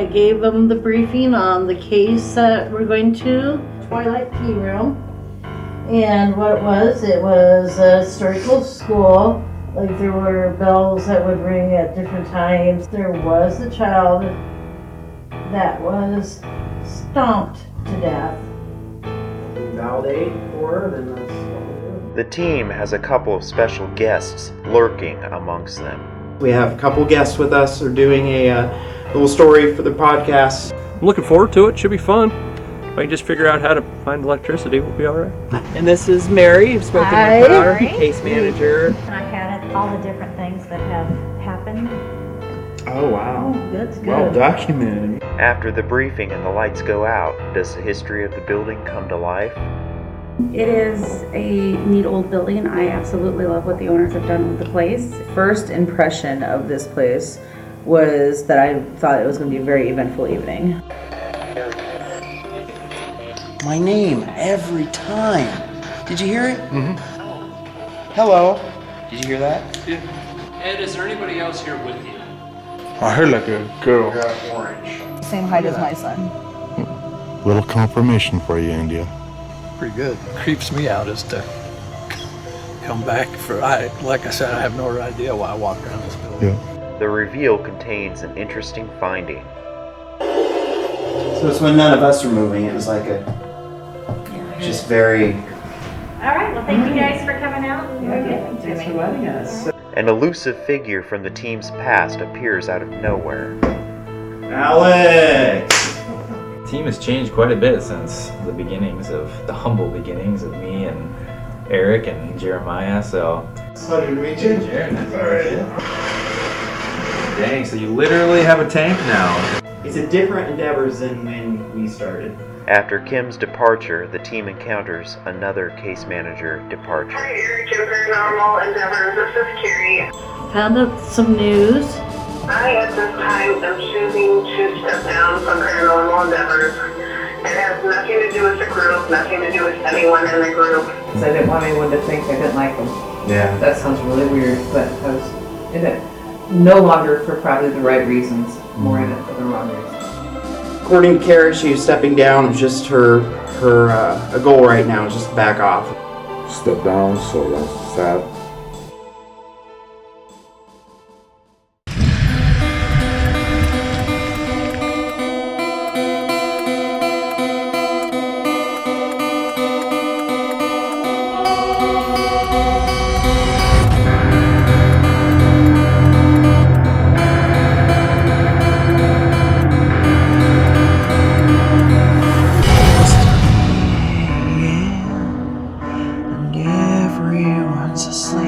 I gave them the briefing on the case that we're going to, Twilight Tea Room. And what it was a historical school. Like there were bells that would ring at different times. There was a child that was stomped to death. Validate for it, and that's what we'll do. The team has a couple of special guests lurking amongst them. We have a couple guests with us. They're doing a little story for the podcast. I'm looking forward to it. Should be fun. If I can just figure out how to find electricity, we'll be all right. And this is Mary. You've spoken Hi. with our case manager. I had all the different things that have happened. Oh, wow. Oh, that's good. Well documented. After the briefing and the lights go out, does the history of the building come to life? It is a neat old building. I absolutely love what the owners have done with the place. First impression of this place was that I thought it was going to be a very eventful evening. My name every time. Did you hear it? Mm-hmm. Hello. Did you hear that? Ed, is there anybody else here with you? I heard like a girl. Same height as my son. Little confirmation for you, India. Pretty good. Creeps me out as to come back for, like I said, I have no idea why I walked around this building. Yeah. The reveal contains an interesting finding. So it's when none of us were moving. It was like just very. All right, well, thank you guys for coming out. Thanks for letting us. An elusive figure from the team's past appears out of nowhere. Alex! The team has changed quite a bit since the beginnings of the humble beginnings of me and Eric and Jeremiah, so. Pleasure to meet you. Jared, nice to meet you. Dang, so you literally have a tank now. It's a different endeavors than when we started. After Kim's departure, the team encounters another case manager departure. Hi, Eric, Jim Paranormal Endeavors. This is Carrie. Found out some news. I, at this time, am choosing to step down from Paranormal Endeavors. It has nothing to do with the group, nothing to do with anyone in the group. So I didn't want anyone to think I didn't like them. Yeah. That sounds really weird, but I was in it no longer for probably the right reasons, more in it for the wrong reasons. According to Kara, she's stepping down. It's just her a goal right now is just to back off. Step down, so that's sad. And everyone's asleep.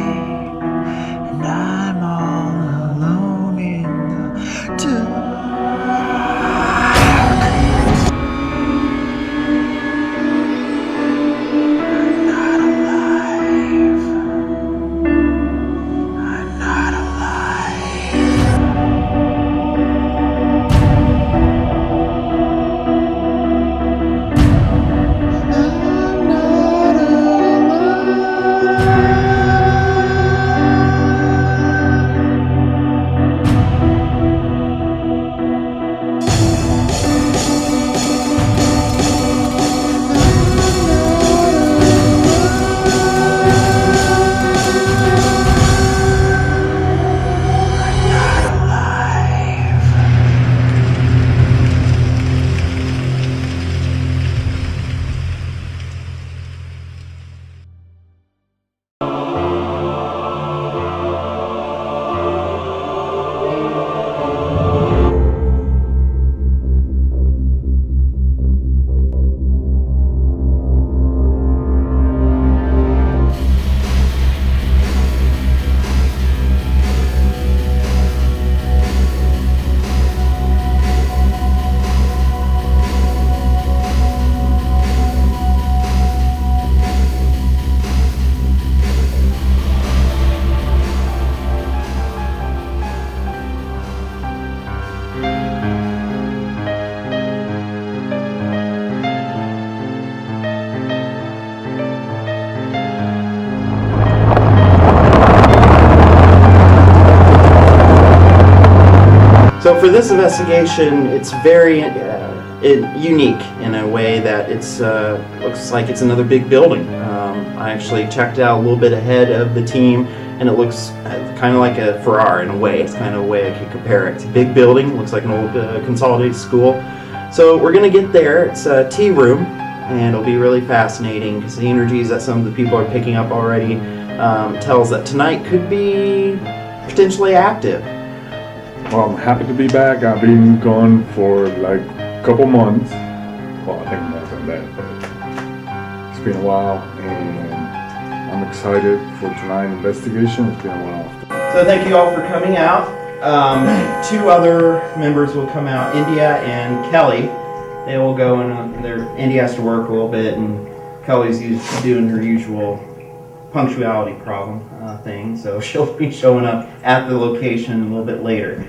So for this investigation, it's very unique in a way that it's looks like it's another big building. I actually checked out a little bit ahead of the team, and it looks kind of like a Ferrari in a way. It's kind of a way I could compare it. It's a big building. It looks like an old consolidated school. So we're going to get there. It's a tea room, and it'll be really fascinating because the energies that some of the people are picking up already tells that tonight could be potentially active. Well, I'm happy to be back. I've been gone for like a couple months. Well, I think more than that, but it's been a while, and I'm excited for tonight's investigation. It's been a while. So thank you all for coming out. 2 other members will come out, India and Kelly. They will go and India has to work a little bit, and Kelly's doing her usual punctuality problem thing, so she'll be showing up at the location a little bit later.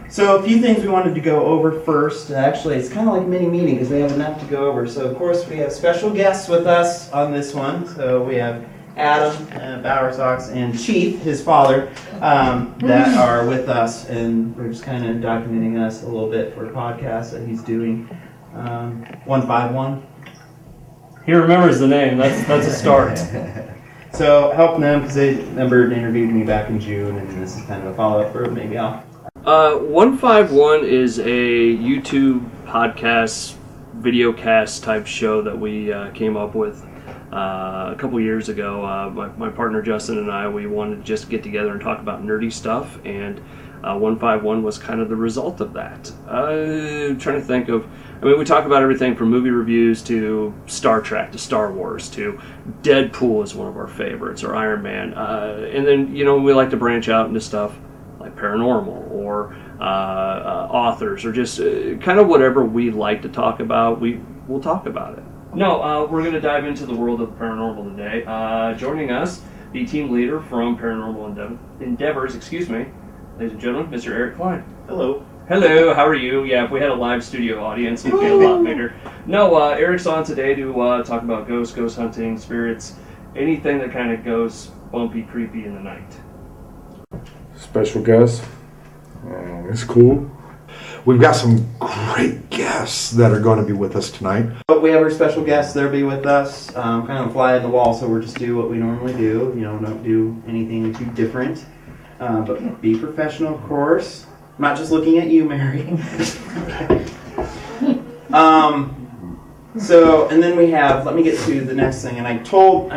So a few things we wanted to go over first. Actually, it's kind of like a mini meeting because we have enough to go over. So of course we have special guests with us on this one. So we have Adam Bowersox and Chief, his father, that are with us, and we're just kind of documenting us a little bit for a podcast that he's doing. 151. He remembers the name. That's a start. So help them because they interviewed me back in June, and this is kind of a follow-up for maybe I'll. 151 is a YouTube podcast, video cast type show that we came up with a couple years ago. My partner Justin and I, we wanted to just get together and talk about nerdy stuff, and 151 was kind of the result of that. Trying to think of, we talk about everything from movie reviews to Star Trek to Star Wars to Deadpool is one of our favorites, or Iron Man. And then, we like to branch out into stuff like paranormal or authors or just kind of whatever we like to talk about, we'll talk about it. No, we're going to dive into the world of paranormal today. Joining us, the team leader from Paranormal Endeavors, ladies and gentlemen, Mr. Eric Klein. Hello. Hello, how are you? Yeah, if we had a live studio audience, it'd be a lot bigger. No, Eric's on today to talk about ghosts, ghost hunting, spirits, anything that kind of goes bumpy, creepy in the night. Special guest. It's cool. We've got some great guests that are going to be with us tonight. But we have our special guests. They'll be with us, kind of fly on the wall, so we'll just do what we normally do. Don't do anything too different. But be professional, of course. I'm not just looking at you, Mary. So, and then we have, let me get to the next thing, and I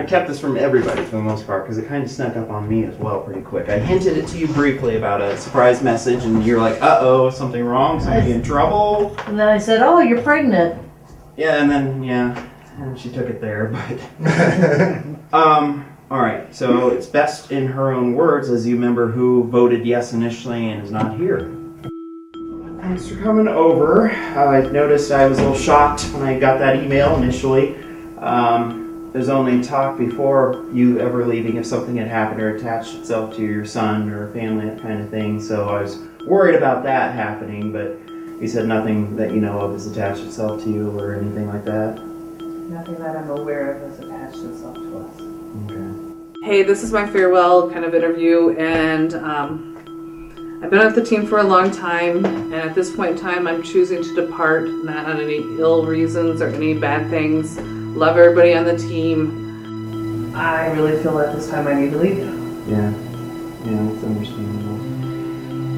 kept this from everybody for the most part, because it kind of snuck up on me as well pretty quick. I hinted it to you briefly about a surprise message, and you're like, uh-oh, something wrong, somebody in trouble. And then I said, oh, you're pregnant. Yeah, and then, and she took it there, but... all right, so it's best in her own words, as you remember who voted yes initially and is not here. Thanks for coming over. I noticed I was a little shocked when I got that email initially. There's only talk before you ever leaving if something had happened or attached itself to your son or family, that kind of thing. So I was worried about that happening, but you said nothing that you know of has attached itself to you or anything like that? Nothing that I'm aware of has attached itself to us. Okay. Hey, this is my farewell kind of interview, and I've been with the team for a long time, and at this point in time, I'm choosing to depart, not on any ill reasons or any bad things. Love everybody on the team. I really feel at this time I need to leave. Yeah, it's understandable.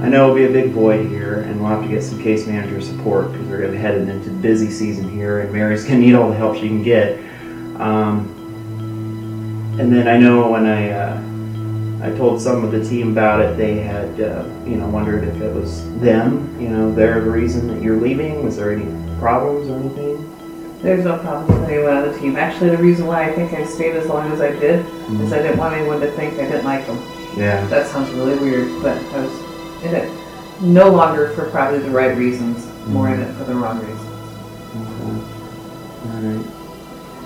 I know it'll be a big void here, and we'll have to get some case manager support because we're going to be headed into busy season here, and Mary's going to need all the help she can get. And then I know when I told some of the team about it, they had, wondered if it was them, they're the reason that you're leaving. Was there any problems or anything? There's no problem with anyone on the team. Actually, the reason why I think I stayed as long as I did is I didn't want anyone to think I didn't like them. Yeah. That sounds really weird, but I was in it no longer for probably the right reasons, more in it for the wrong reasons. Okay. All right.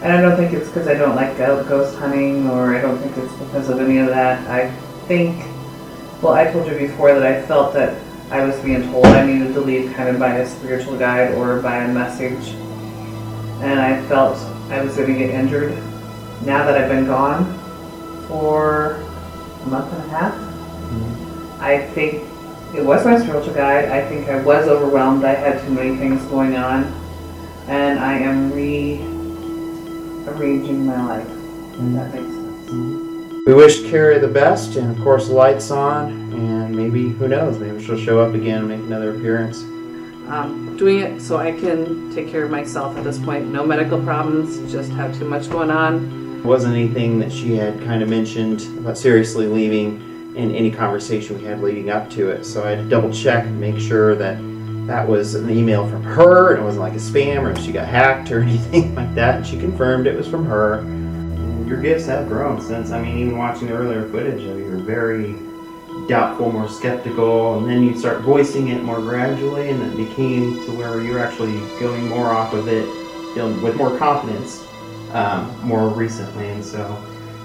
And I don't think it's because I don't like ghost hunting, or I don't think it's because of any of that. I think, I told you before that I felt that I was being told I needed to leave kind of by a spiritual guide or by a message. And I felt I was going to get injured. Now that I've been gone for a month and a half, I think It was my spiritual guide. I think I was overwhelmed. I had too many things going on. And I am rearranging my life. If that makes sense. We wish Carrie the best, and of course, lights on, and maybe, who knows, maybe she'll show up again and make another appearance. Doing it so I can take care of myself at this point. No medical problems, just have too much going on. It wasn't anything that she had kind of mentioned about seriously leaving in any conversation we had leading up to it. So I had to double check and make sure that that was an email from her and it wasn't like a spam or if she got hacked or anything like that. And she confirmed it was from her. And your gifts have grown since, even watching the earlier footage, you were very doubtful, more skeptical, and then you start voicing it more gradually, and it became to where you're actually going more off of it, with more confidence, more recently. And so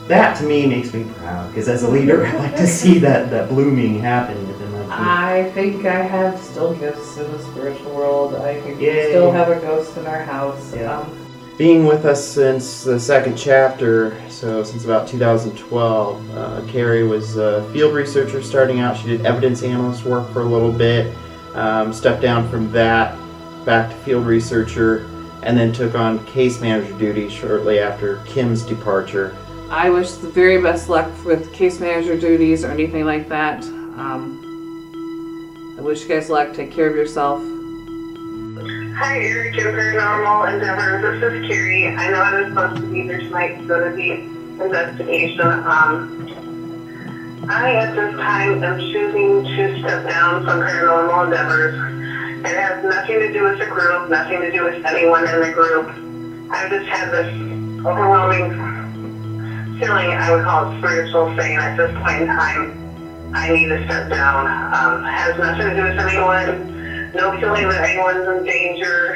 that to me makes me proud, because as a leader, I like to see that blooming happen within my team. I think I have still gifts in the spiritual world. I think we still have a ghost in our house. Yeah. Being with us since the second chapter, so since about 2012, Carrie was a field researcher starting out. She did evidence analyst work for a little bit, stepped down from that, back to field researcher, and then took on case manager duties shortly after Kim's departure. I wish the very best luck with case manager duties or anything like that. I wish you guys luck. Take care of yourself. Hi, Eric and Paranormal Endeavors. This is Carrie. I know I was supposed to be here tonight to go to the investigation. I, at this time, am choosing to step down from Paranormal Endeavors. It has nothing to do with the group, nothing to do with anyone in the group. I've just had this overwhelming feeling, I would call it spiritual, saying at this point in time, I need to step down. Has nothing to do with anyone. No feeling that anyone's in danger.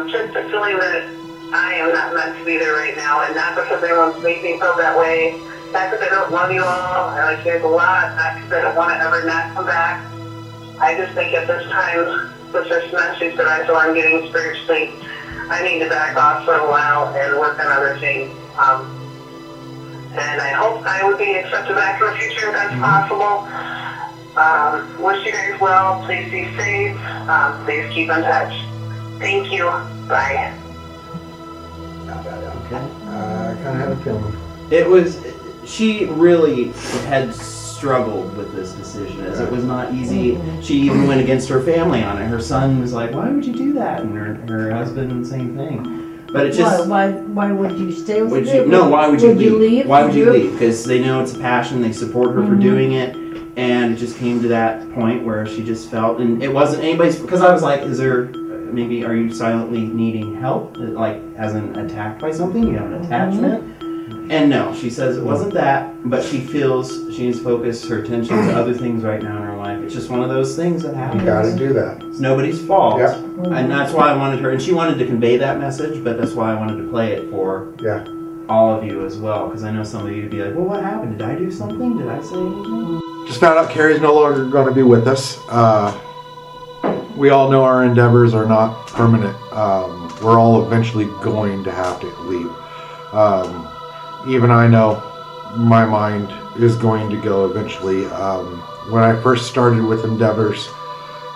Just a feeling that I am not meant to be there right now, and not because anyone's making me feel that way. Not because I don't love you all. I like you guys a lot. Not because I don't want to ever not come back. I just think at this time, with this message that I feel I'm getting spiritually, I need to back off for a while and work on other things. And I hope I would be accepted back in the future if that's possible. Wish you guys well. Please be safe. Please keep in touch. Thank you. Bye. Okay. I kind of had a feeling. She really had struggled with this decision, as it was not easy. She even went against her family on it. Her son was like, "Why would you do that?" And her husband, same thing. But it just... Why would you stay with it? No, why would you leave? Why would you leave? Because they know it's a passion, they support her for doing it, and it just came to that point where she just felt, and it wasn't anybody's, because I was like, are you silently needing help? Like, as in attacked by something? You have an attachment? And no, she says it wasn't that, but she feels she needs to focus her attention to other things right now in her life. It's just one of those things that happens. You gotta do that. It's nobody's fault. Yeah. And that's why I wanted her, and she wanted to convey that message, but that's why I wanted to play it for all of you as well, because I know some of you would be like, well, what happened? Did I do something? Did I say anything? Just found out Carrie's no longer going to be with us. We all know our endeavors are not permanent. We're all eventually going to have to leave. Even I know my mind is going to go eventually. When I first started with endeavors,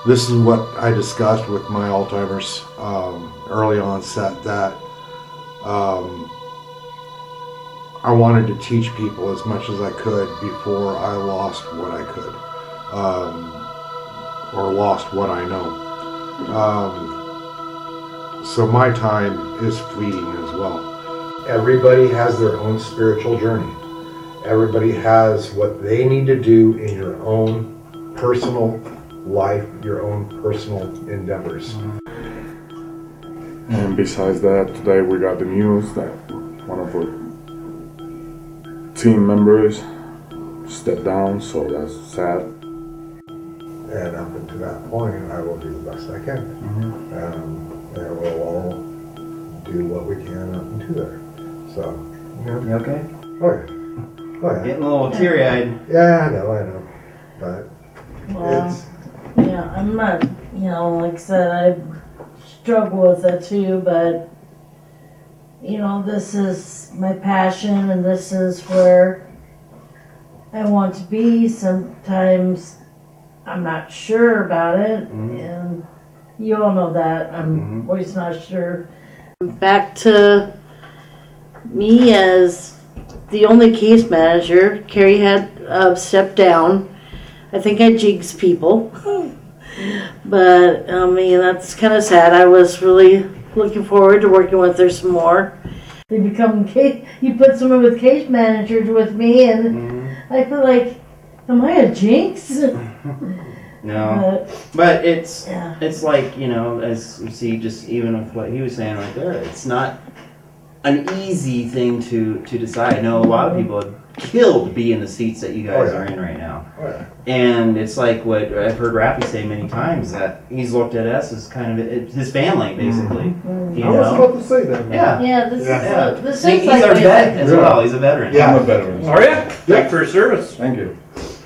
this is what I discussed with my Alzheimer's early onset, that I wanted to teach people as much as I could before I lost what I could, or lost what I know. So my time is fleeting as well. Everybody has their own spiritual journey. Everybody has what they need to do in your own personal life, your own personal endeavors. And besides that, today we got the news that one of our team members stepped down, so that's sad. And up until that point, I will do the best I can. And we'll all do what we can up until there. So, You okay? Oh yeah. Getting a little teary-eyed. Yeah, I know. But I'm not, like I said, I struggle with that too, but, this is my passion, and this is where I I want to be. Sometimes I'm not sure about it, and you all know that. I'm always not sure. Back to me as the only case manager. Carrie had stepped down. I think I jinxed people. But, I mean, that's kind of sad. I was really looking forward to working with her some more. They become you put someone with case managers with me, and I feel like, am I a jinx? No, but it's like, you know, as you see, just even with what he was saying right there, it's not an easy thing to decide. I know a lot of people have killed to be in the seats that you guys are in right now. And it's like what I've heard Rappy say many times, that he's looked at us as kind of his family, basically. You I was know? about to say that. Yeah, this is He's like our vet as well. He's a veteran. Yeah, I'm a veteran. Are you? Thank you for your service. Thank you.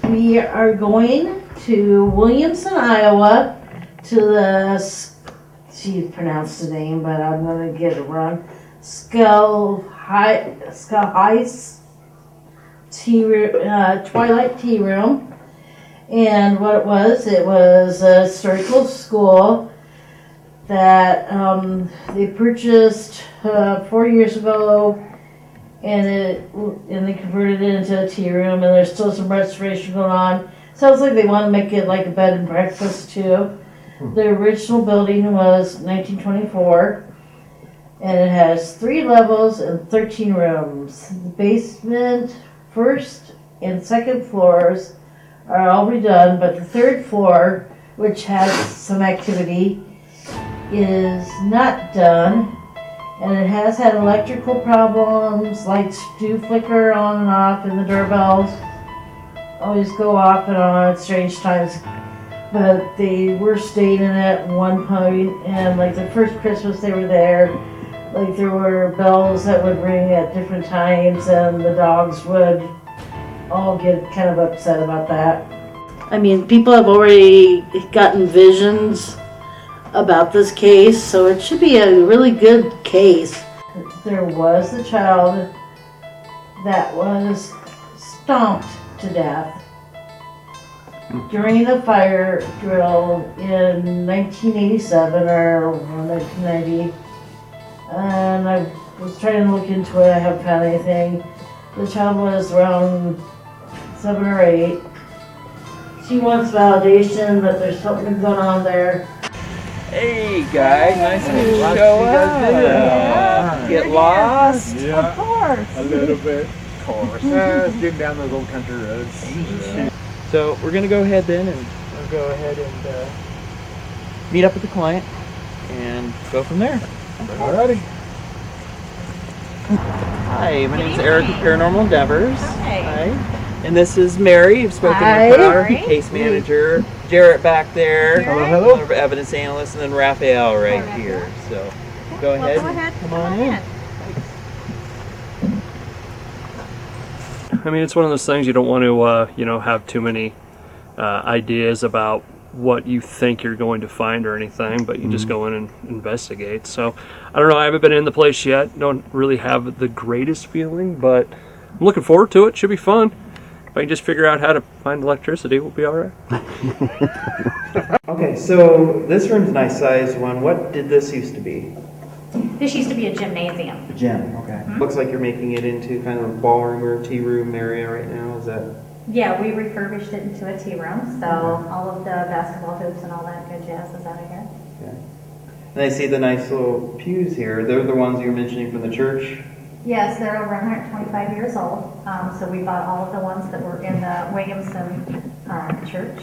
We are going to Williamson, Iowa, to the, she pronounced the name, but I'm going to get it wrong, Skull Heist Twilight Tea Room. And what it was a historical school that they purchased 4 years ago, and they converted it into a tea room, and there's still some restoration going on. Sounds like they want to make it like a bed and breakfast too. The original building was 1924, and it has 3 levels and 13 rooms. The basement, first and second floors are all redone, but the third floor, which has some activity, is not done, and it has had electrical problems. Lights do flicker on and off, and the doorbells always go off and on at strange times. But they were staying in it at one point, and like the first Christmas they were there, like there were bells that would ring at different times, and the dogs would all get kind of upset about that. I mean, people have already gotten visions about this case, so it should be a really good case. There was a child that was stomped to death during the fire drill in 1987 or 1990, and I was trying to look into it. I haven't found anything. The child was around 7 or 8. She wants validation that there's something going on there. Hey guys, nice to show up. Yeah. Get lost? Yeah. Of course. A little bit. Of course. Getting down those old country roads. So we're gonna go ahead then, and we'll go ahead and meet up with the client and go from there. Alrighty. Hi, my name is Eric with Paranormal Endeavors. Hi. And this is Mary. You've spoken Hi. with our case manager. Jarrett back there. Hello. Our evidence analyst, and then Raphael right here. So go ahead. Go ahead. Come on in. I mean, it's one of those things you don't want to, have too many ideas about what you think you're going to find or anything, but you just go in and investigate. So, I don't know, I haven't been in the place yet. Don't really have the greatest feeling, but I'm looking forward to it. Should be fun. If I can just figure out how to find electricity, we'll be all right. Okay, so this room's a nice sized one. What did this used to be? This used to be a gymnasium. A gym, okay. Looks like you're making it into kind of a ballroom or tea room area right now, is that? Yeah, we refurbished it into a tea room, so all of the basketball hoops and all that good jazz is out of here. Okay. And I see the nice little pews here. They're the ones you were mentioning from the church? Yes, they're over 125 years old, so we bought all of the ones that were in the Williamson church.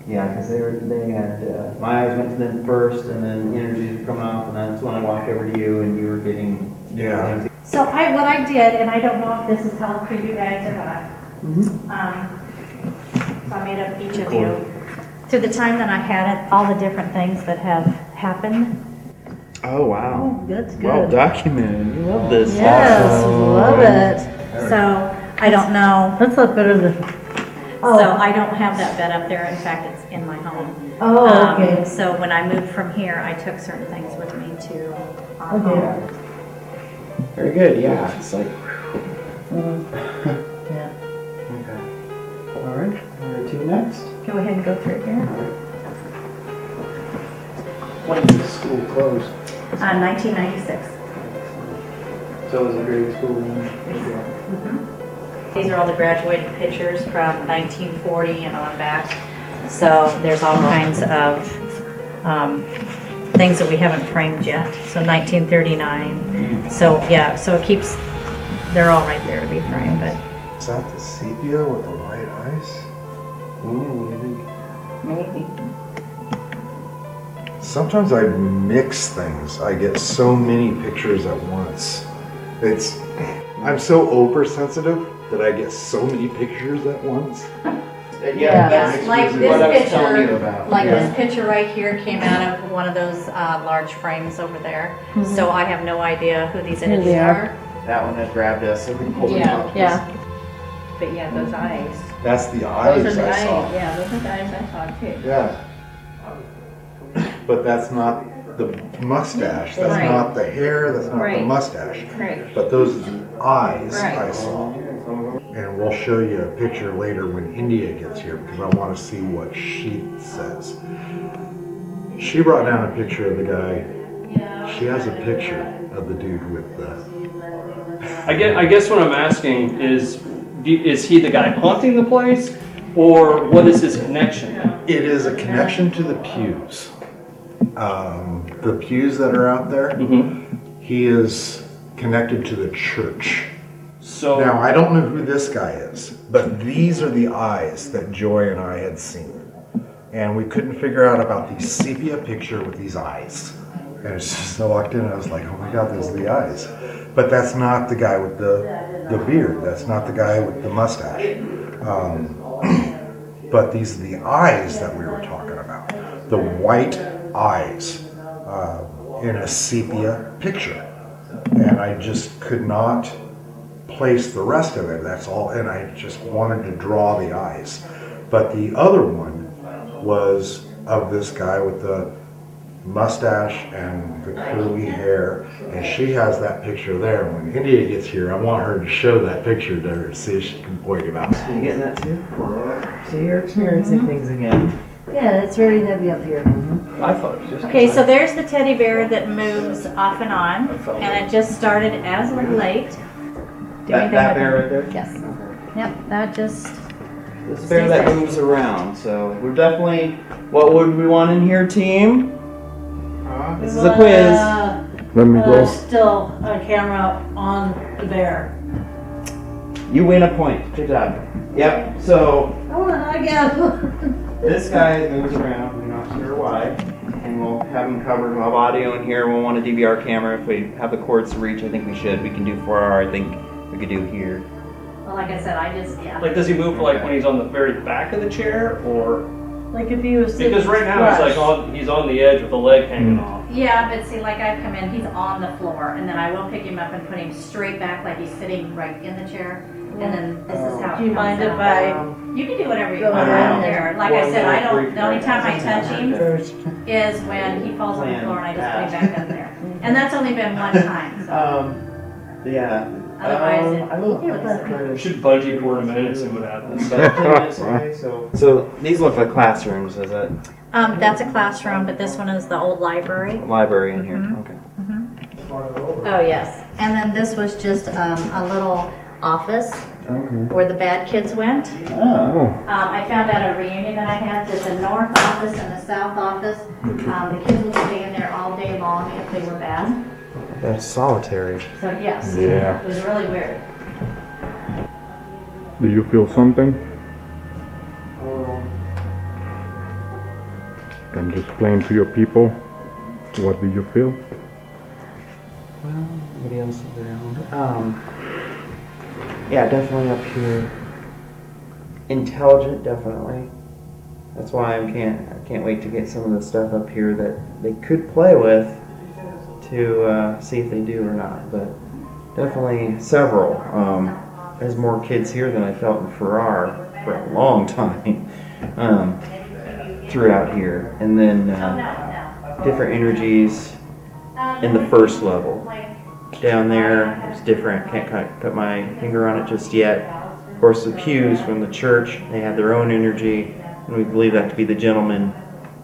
Yeah, because they had, my eyes went to them first, and then energies were coming off, and that's when I walked over to you, and you were getting things. So what I did, and I don't know if this is helpful for you guys or not, so I made up each of you. To the time that I had it, all the different things that have happened. Oh, wow. Oh, that's good. Well documented. You love this. Yes, love it. So I don't know. That's a lot better than. So I don't have that bed up there. In fact, it's in my home. Oh, okay. So when I moved from here, I took certain things with me to our Okay. home. Very good, yeah. It's like, Yeah. Okay. All right. Number 2 next. Go ahead and go through here. When did the school close? 1996. So was it grade school then? These are all the graduated pictures from 1940 and on back. So there's all kinds of things that we haven't framed yet. So 1939. So yeah, so it keeps, they're all right there to be framed. But Is that the sepia with the white eyes? maybe. Sometimes I mix things. I get so many pictures at once. I'm so oversensitive that I get so many pictures at once. Yes, like What I was telling you this about. picture, like this picture right here came out of one of those large frames over there. So I have no idea who these entities they are. are. That one has grabbed us. So we pulled it up. But yeah, those eyes. That's the eyes Those are the I saw. eyes. Yeah, those are the eyes I saw too. Yeah. But that's not the mustache. That's Right. not the hair. That's not the Right. mustache. Right. But those are the eyes Right. I saw. And we'll show you a picture later when India gets here because I want to see what she says. She brought down a picture of the guy. She has a picture of the dude with the... I guess what I'm asking is he the guy haunting the place, or what is his connection? It is a connection to the pews. The pews that are out there, he is connected to the church. So now, I don't know who this guy is, but these are the eyes that Joy and I had seen. And we couldn't figure out about the sepia picture with these eyes. And it's just, I walked in and I was like, oh my God, those are the eyes. But that's not the guy with the beard. That's not the guy with the mustache. But these are the eyes that we were talking about. The white eyes in a sepia picture. And I just could not place the rest of it. That's all. And I just wanted to draw the eyes. But the other one was of this guy with the mustache and the curly hair, and she has that picture there. When India gets here, I want her to show that picture to her, see if she can point it out. You getting that too? So you're experiencing things again. Yeah, it's very heavy up here. I thought it was just... Okay, so there's the teddy bear that moves off and on, and it just started as of late. That bear right there? Yes. Yep, that just... This bear that moves around. So we're definitely. What would we want in here, team? This is a quiz. Let me go. Still a camera on the bear. You win a point. Good job. Yep. So I want to hug him. this guy moves around. We're not sure why, and we'll have him covered. We'll have audio in here. We'll want a DVR camera if we have the cords to reach. I think we should. We can do 4R. I think we could do here. Well, like I said, Like, does he move like when he's on the very back of the chair, or? Like if he was sitting Because right now he's on the edge with a leg hanging off. Yeah, but see, like I've come in, he's on the floor, and then I will pick him up and put him straight back like he's sitting right in the chair. And then this is how it Do you comes mind if out. I You can do whatever you go want around out there. Like I said, I don't. The only time I touch him first? is when he falls on the floor and I just put him back up there. And that's only been one time. So. Yeah. Otherwise, I will put that We should bungee cord him in and see what happens. About 10 minutes away, so these look like classrooms, is it? That's a classroom, but this one is the old library. Library in here. Okay. Oh yes. And then this was just a little office where the bad kids went. Oh. I found out a reunion that I had. There's a north office and a south office. The kids would stay in there all day long if they were bad. That's solitary. So yes, Yeah. it was really weird. Do you feel something? Can you explain to your people what do you feel? Well, nobody else is around. Yeah, definitely up here. Intelligent, definitely. That's why I can't wait to get some of the stuff up here that they could play with to see if they do or not. But definitely several. There's more kids here than I felt in Farrar for a long time. Throughout here, and then different energies in the first level. down there is different. Can't quite put my finger on it just yet. Of course, the pews from the church, they have their own energy, and we believe that to be the gentleman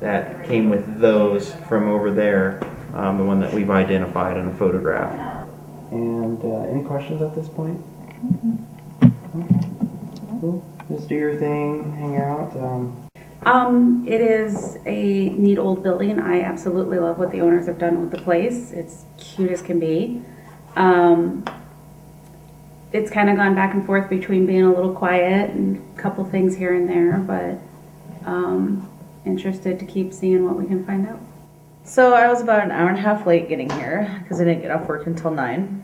that came with those from over there, the one that we've identified in a photograph. And any questions at this point? Cool. Just do your thing, hang out. It is a neat old building. I absolutely love what the owners have done with the place. It's cute as can be. It's kind of gone back and forth between being a little quiet and a couple things here and there, but interested to keep seeing what we can find out. So I was about an hour and a half late getting here because I didn't get off work until 9.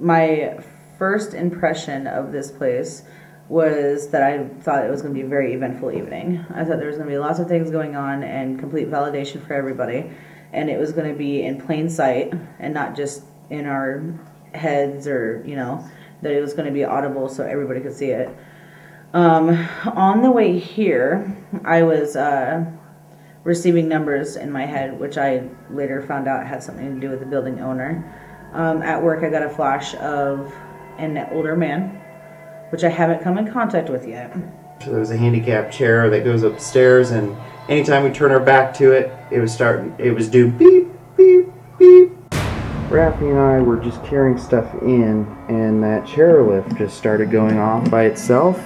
My first impression of this place was that I thought it was going to be a very eventful evening. I thought there was going to be lots of things going on and complete validation for everybody, and it was going to be in plain sight and not just in our heads, or that it was going to be audible so everybody could see it. On the way here, I was receiving numbers in my head, which I later found out had something to do with the building owner. At work, I got a flash of an older man, which I haven't come in contact with yet. So there's a handicapped chair that goes upstairs, and anytime we turn our back to it, it was doing beep, beep, beep. Raffy and I were just carrying stuff in, and that chairlift just started going off by itself.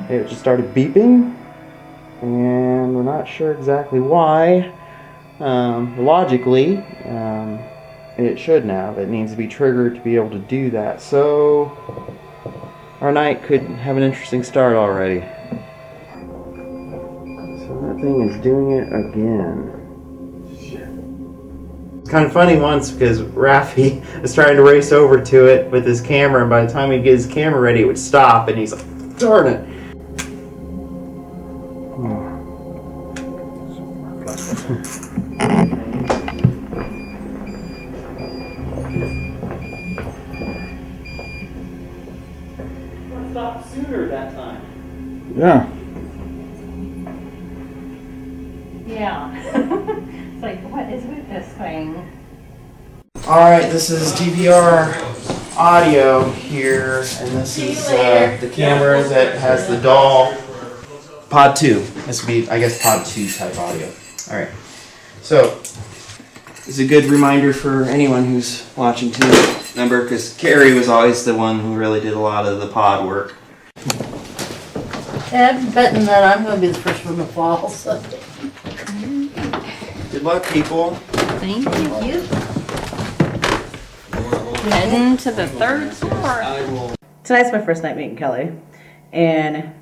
It just started beeping, and we're not sure exactly why. Logically, it should now. It needs to be triggered to be able to do that. So our night could have an interesting start already. So that thing is doing it again. It's kind of funny once because Raffy is trying to race over to it with his camera, and by the time he gets his camera ready, it would stop, and he's like, darn it. Stop sooner that time. Yeah. Yeah. It's like, what is with this thing? Alright, this is DVR audio here, and this is the camera that has the doll. Pod 2. This would be, I guess, Pod 2 type audio. Alright. So, it's a good reminder for anyone who's watching too. Remember, because Carrie was always the one who really did a lot of the pod work. Yeah, I'm betting that I'm going to be the first one to fall. So. Good luck, people. Thank you. Heading to the 3rd floor. Tonight's my first night meeting Kelly, and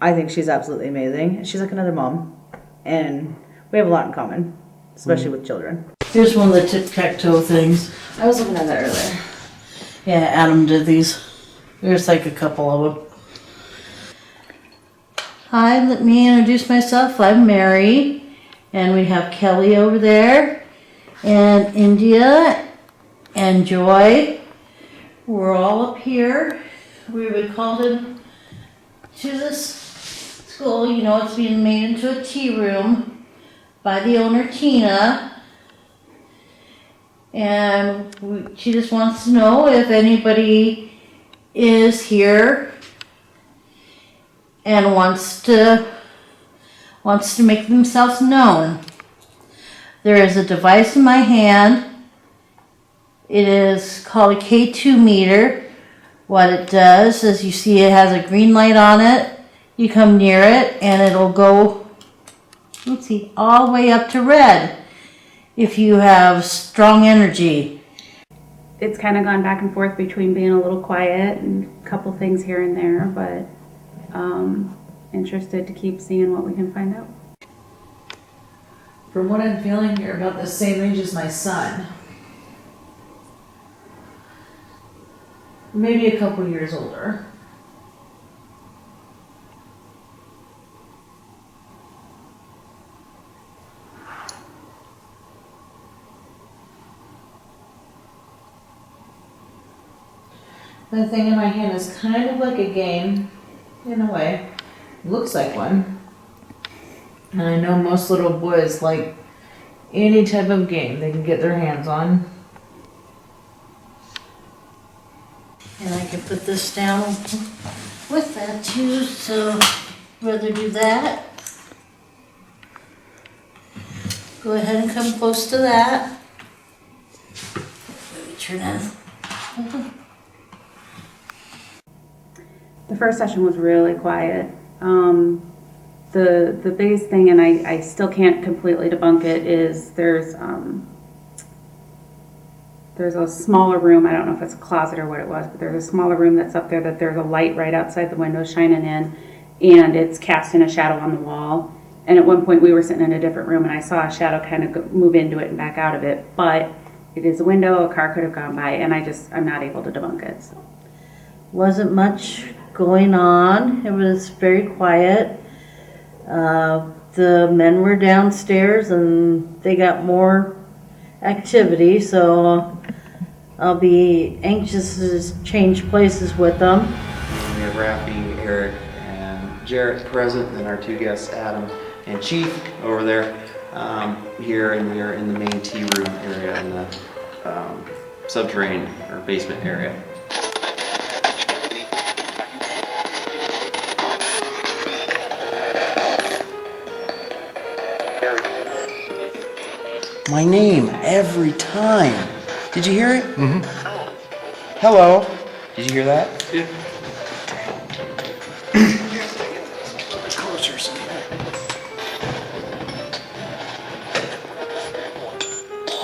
I think she's absolutely amazing. She's like another mom, and we have a lot in common, especially with children. Here's one of the tic-tac-toe things. I was looking at that earlier. Yeah, Adam did these. There's like a couple of them. Hi, let me introduce myself. I'm Mary, and we have Kelly over there, and India, and Joy. We're all up here. We were called in to this school. It's being made into a tea room by the owner, Tina. And she just wants to know if anybody is here and wants to make themselves known. There is a device in my hand. It is called a K2 meter. What it does is, you see it has a green light on it. You come near it and it'll go, all the way up to red if you have strong energy. It's kind of gone back and forth between being a little quiet and a couple things here and there, but interested to keep seeing what we can find out. From what I'm feeling, you're about the same age as my son. Maybe a couple years older. The thing in my hand is kind of like a game, in a way. Looks like one. And I know most little boys like any type of game they can get their hands on. And I can put this down with that too, so rather do that. Go ahead and come close to that. Let me turn that. The first session was really quiet. The biggest thing, and I still can't completely debunk it, is there's a smaller room. I don't know if it's a closet or what it was, but there's a smaller room that's up there that there's a light right outside the window shining in, and it's casting a shadow on the wall. And at one point we were sitting in a different room and I saw a shadow kind of move into it and back out of it, but it is a window, a car could have gone by, and I'm not able to debunk it. So. Wasn't much going on. It was very quiet. The men were downstairs and they got more activity, so I'll be anxious to change places with them. We have Rafi, Eric, and Jarrett present, and our two guests, Adam and Chief, over there here, and we are in the main tea room area in the subterranean or basement area. My name every time. Did you hear it? Mm-hmm. Hello. Did you hear that? Yeah. Closer,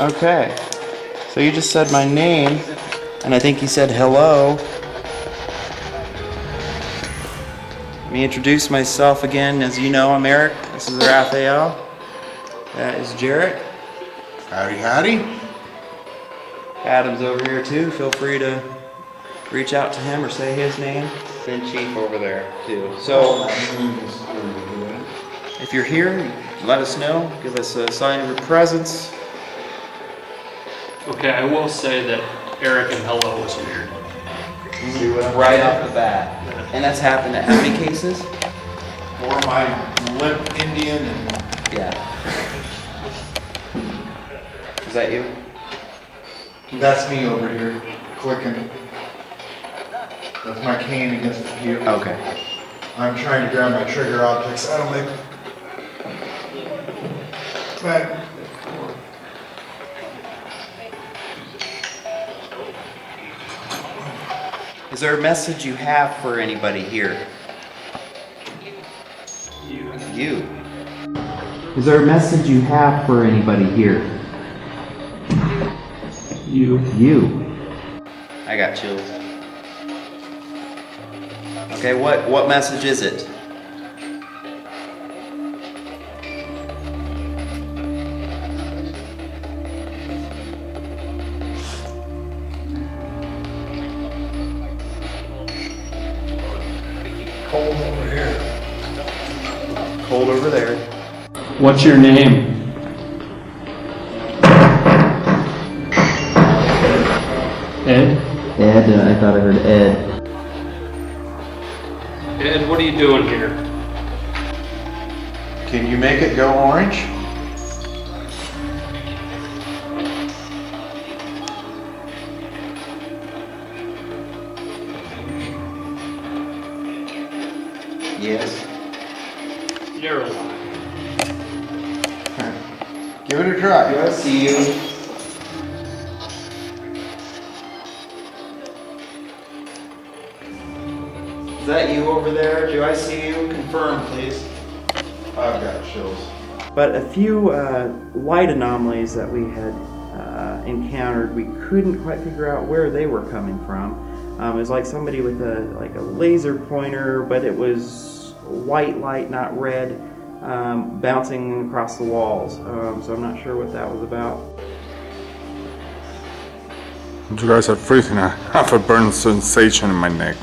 okay. So you just said my name, and I think you said hello. Let me introduce myself again. As you know, I'm Eric. This is Raphael. That is Jarrett. Howdy, howdy. Adam's over here too. Feel free to reach out to him or say his name. And Chief over there too. So if you're here, let us know. Give us a sign of your presence. Okay, I will say that Eric and Hello was weird. Right off the bat. And that's happened at how many cases? Or my limp Indian and... Yeah. Is that you? That's me over here, clicking. That's my cane against the pew. Okay. I'm trying to grab my trigger objects out of my bag. Is there a message you have for anybody here? You. Is there a message you have for anybody here? You. I got chills. Okay, what message is it? Cold over here. Cold over there. What's your name? Ed? Ed, I thought I heard Ed. Ed, what are you doing here? Can you make it go orange? Yes. You're alive. Give it a try. Do I see you? Is that you over there? Do I see you? Confirm, please. I've got chills. But a few light anomalies that we had encountered, we couldn't quite figure out where they were coming from. It was like somebody with a laser pointer, but it was white light, not red, bouncing across the walls. So I'm not sure what that was about. You guys are freezing. I have a burn sensation in my neck.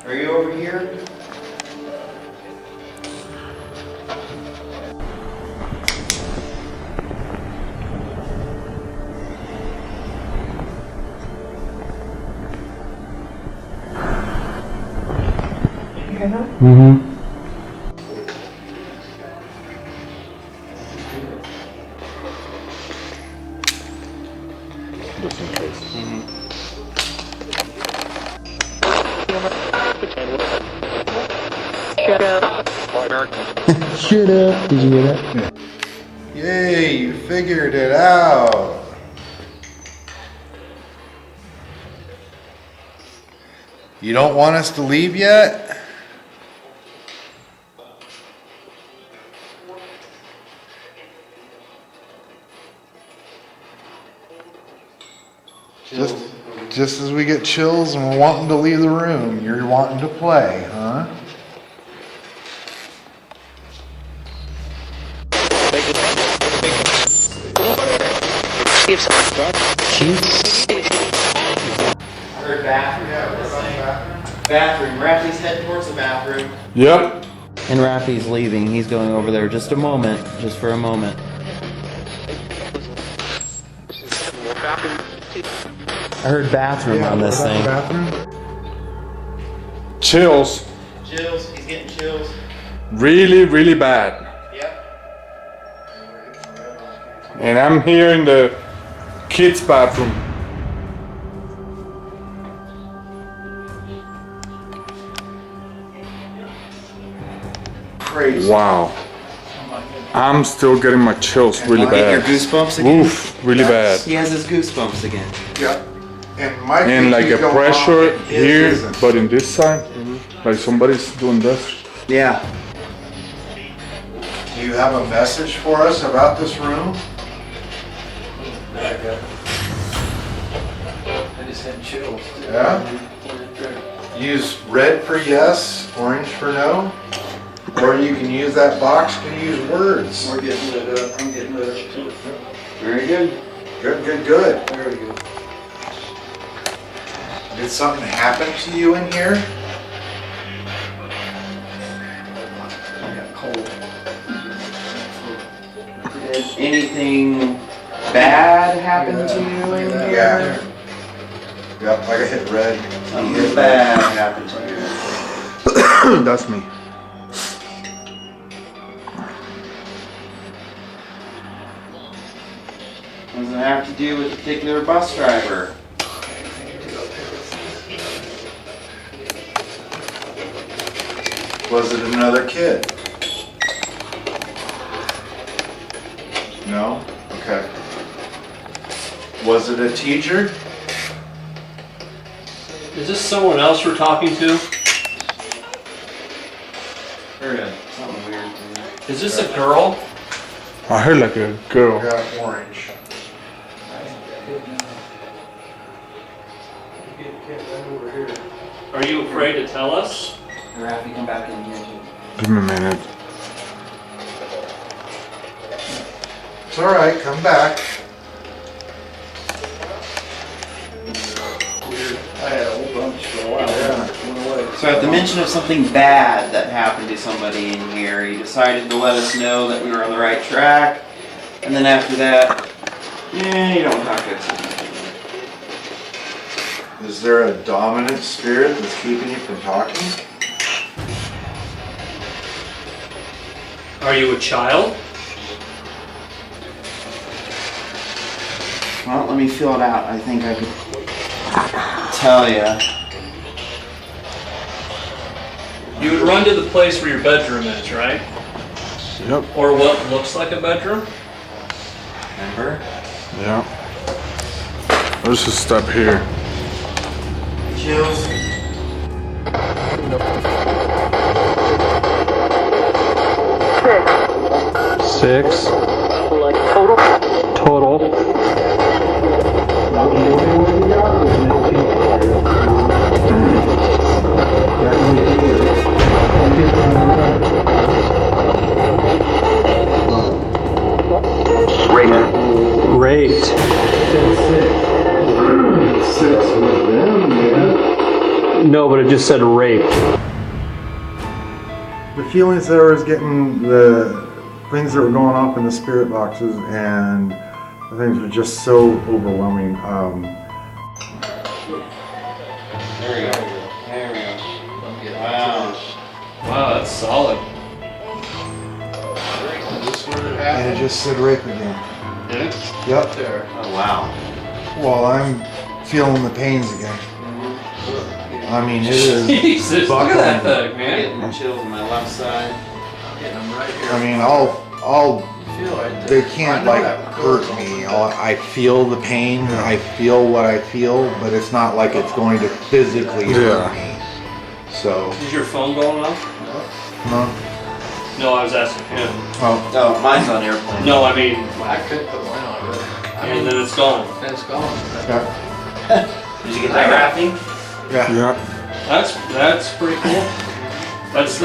Are you over here? Mm-hmm. just in case. Shut up. Did you hear that? Yay, you figured it out. You don't want us to leave yet? Just as we get chills and we're wanting to leave the room, you're wanting to play, huh? I heard bathroom. Bathroom. Raffy's heading towards the bathroom. Yep. And Raffy's leaving. He's going over there just a moment. Just for a moment. I heard bathroom on this thing. Chills. Chills. He's getting chills. Really, really bad. Yep. And I'm here in the kids' bathroom. Crazy. Wow. I'm still getting my chills really Get bad. your goosebumps again? Oof, really bad. He has his goosebumps again. Yeah. And Mike And like a pressure here, isn't. but in this side, like somebody's doing this. Yeah. Do you have a message for us about this room? I just had chills. Yeah? Use red for yes, orange for no. Or you can use that box to use words. We're getting lit up. I'm getting lit up too. Very good. Good, good, good. Very good. Did something happen to you in here? I got cold. Did anything bad happen to you in here? Yeah. Yep, like I hit red. Something bad happened to you. That's me. What does it have to do with a particular bus driver? Was it another kid? No? Okay. Was it a teacher? Is this someone else we're talking to? Heard something weird. Is this a girl? I heard like a girl. Got orange. Are you afraid to tell us? Raffy, come back in here too. Give me a minute. It's alright, come back. I had a whole bunch for a while. Yeah. Went away. So at the mention of something bad that happened to somebody in here, he decided to let us know that we were on the right track. And then after that, you don't talk to us. Is there a dominant spirit that's keeping you from talking? Are you a child? Well, let me fill it out. I think I could tell you. You would run to the place where your bedroom is, right? Yep. Or what looks like a bedroom? Remember? Yeah. Let's just stop here. Chills. Six. Total. Raped. No, but it just said raped. The feelings that I was getting, the things that were going off in the spirit boxes, and the things were just so overwhelming. There we go. There we go. Wow. Wow, that's solid. And it just said rape again. Yeah. Yep. There. Oh, wow. Well, I'm feeling the pains again. I mean, it is. Jesus, look at that thing, man. Getting chills on my left side. Getting them right here. I mean, I'll. Feel right They there. can't I know like that hurt me. I feel the pain. I feel what I feel, but it's not like it's going to physically hurt me. So. Is your phone going off? No. No, I was asking him. Oh. Oh, mine's on airplane. No, I mean, I could put mine on, but and then it's gone. it's gone. Yeah. Did you get that wrapping? Yeah. That's pretty cool. That's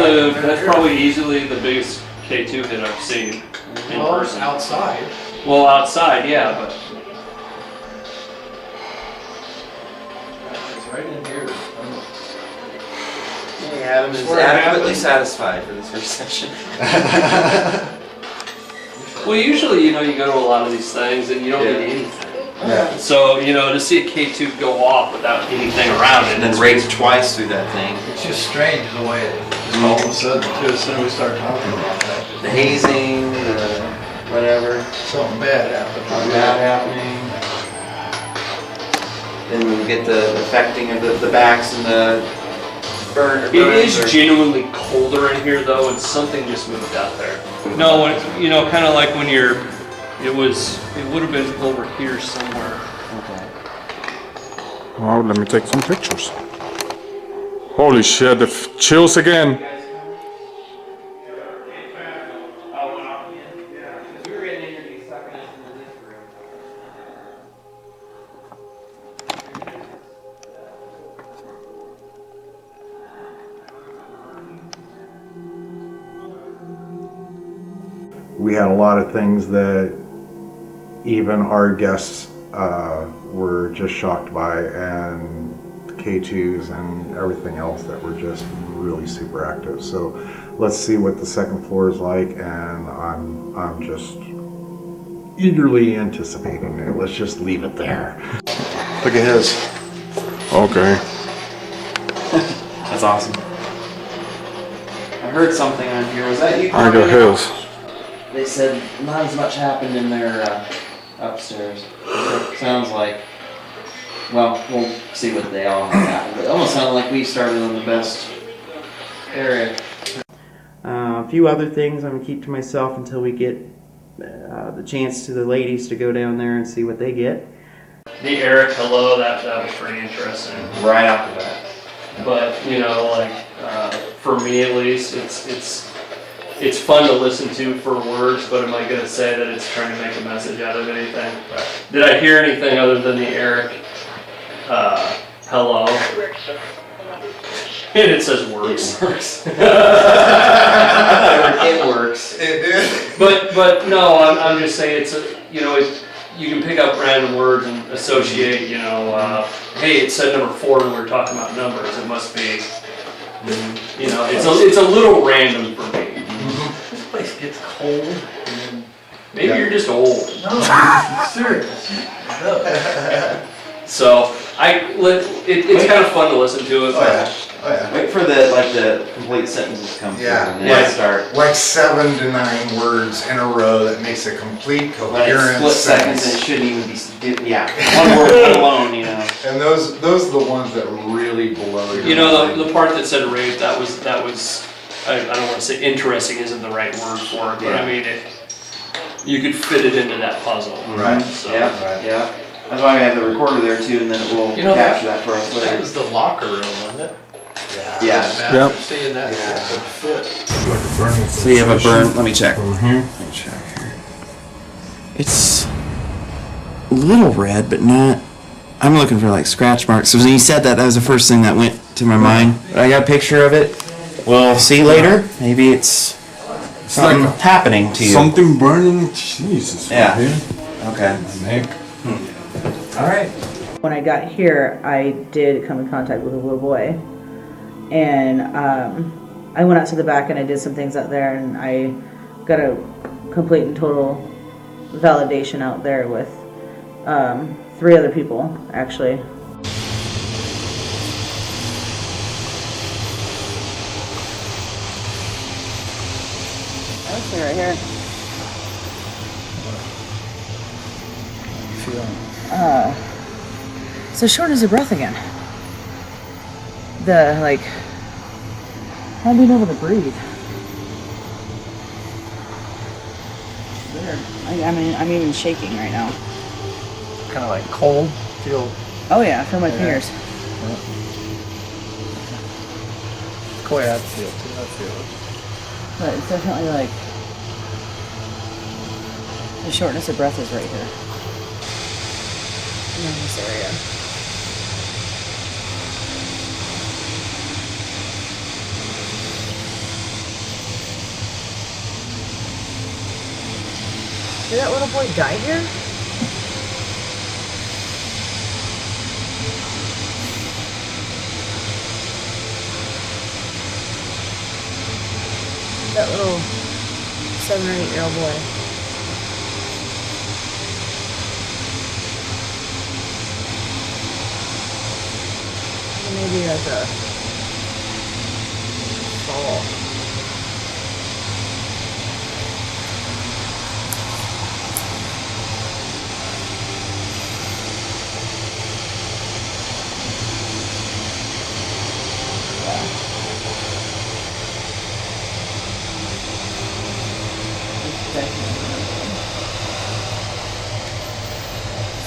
probably easily the biggest K2 hit I've seen in Well, person. outside. Well, outside, yeah, but It's right in here. Hey, Adam is adequately satisfied for this first session. well, usually you go to a lot of these things and you don't get anything. Yeah. So to see a K2 go off without anything around it, And then rage twice through that thing. It's just strange the way it just all of a sudden, too, as soon as we start talking about that. The hazing, the whatever. Something bad happened. Something bad happening. Then we get the affecting of the backs and the burn. It is genuinely colder in here though, and something just moved out there. No, when, kind of like when it would have been over here somewhere. Okay. Wow, let me take some pictures. Holy shit, the chills again. We had a lot of things that even our guests were just shocked by, and K2s and everything else that were just really super active. So let's see what the second floor is like, and I'm just eagerly anticipating it. Let's just leave it there. Look at his. Okay. That's awesome. I heard something on here. Was that you? I got his. They said not as much happened in their upstairs. It sounds like. Well, we'll see what they all have. But it almost sounded like we started on the best area. A few other things I'm gonna keep to myself until we get the chance to the ladies to go down there and see what they get. The Eric hello, that was pretty interesting. Right after that. But for me at least, it's fun to listen to for words. But am I going to say that it's trying to make a message out of anything? Right. Did I hear anything other than the Eric hello? And it says works. It works. It works. It did. But no, I'm just saying you can pick up random words and associate, hey, it said number 4 and we were talking about numbers. It must be, it's a little random for me. This place gets cold. And Maybe you're just old. no, I'm serious. No. So it's kind of fun to listen to it. Oh yeah. Oh yeah. Wait for the complete sentences to come through and then start. Like 7 to 9 words in a row that makes a complete Like coherent split seconds and it shouldn't even be. One word alone, And those are the ones that really blow your mind. The part that said rape, that was I don't want to say interesting isn't the right word for it, but I mean you could fit it into that puzzle. Right. So. Yeah. That's why we have the recorder there too, and then it will capture that for us later. That was the locker room, wasn't it? Yeah. Yep. Seeing that would fit. So you have a burn. Let me check. Let me check here. It's a little red, but not. I'm looking for like scratch marks. So when you said that, that was the first thing that went to my mind. But I got a picture of it. We'll see later. Maybe it's something like happening to you. Something burning. Jesus. Yeah. Man. Okay. Nick. All right. When I got here, I did come in contact with a little boy, and I went out to the back and I did some things out there, and I got a complete and total validation out there with 3 other people, actually. Actually, right here. So shortness of breath again. The, like, not being able to breathe. Weird. I'm even shaking right now. Kind of like cold. Feel. Oh yeah, I feel my fingers. That's the way I feel too. I feel it. But it's definitely like the shortness of breath is right here. In this area. Did that little boy die here? That little 7 or 8-year-old boy. Maybe like a fall.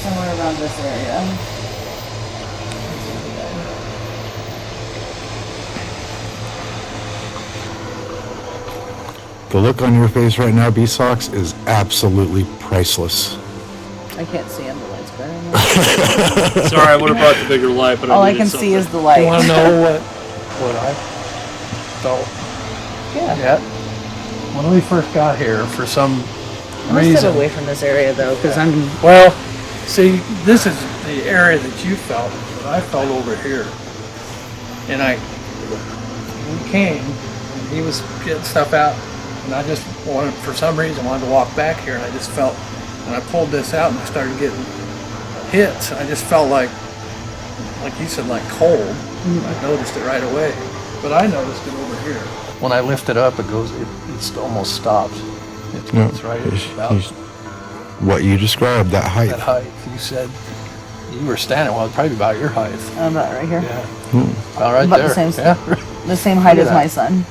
Somewhere around this area. The look on your face right now, B-Sox, is absolutely priceless. I can't see him, the light's better. Sorry, I would have brought the bigger light, but all I needed can something. see is the light. You want to know what I felt? Yeah. When we first got here, for some I must reason. step away from this area though, because I'm. Well, see, this is the area that you felt, but I felt over here. And we came, and he was getting stuff out, and I just wanted, for some reason, wanted to walk back here, and I just felt, when I pulled this out and I started getting hits, I just felt like you said, like cold. I noticed it right away, but I noticed it over here. When I lift it up, it's almost stopped. It's right about What you described, that height. that height. You said you were standing, well, probably about your height. I'm about right here. Yeah. All right About there. the same height Look as at my that. son.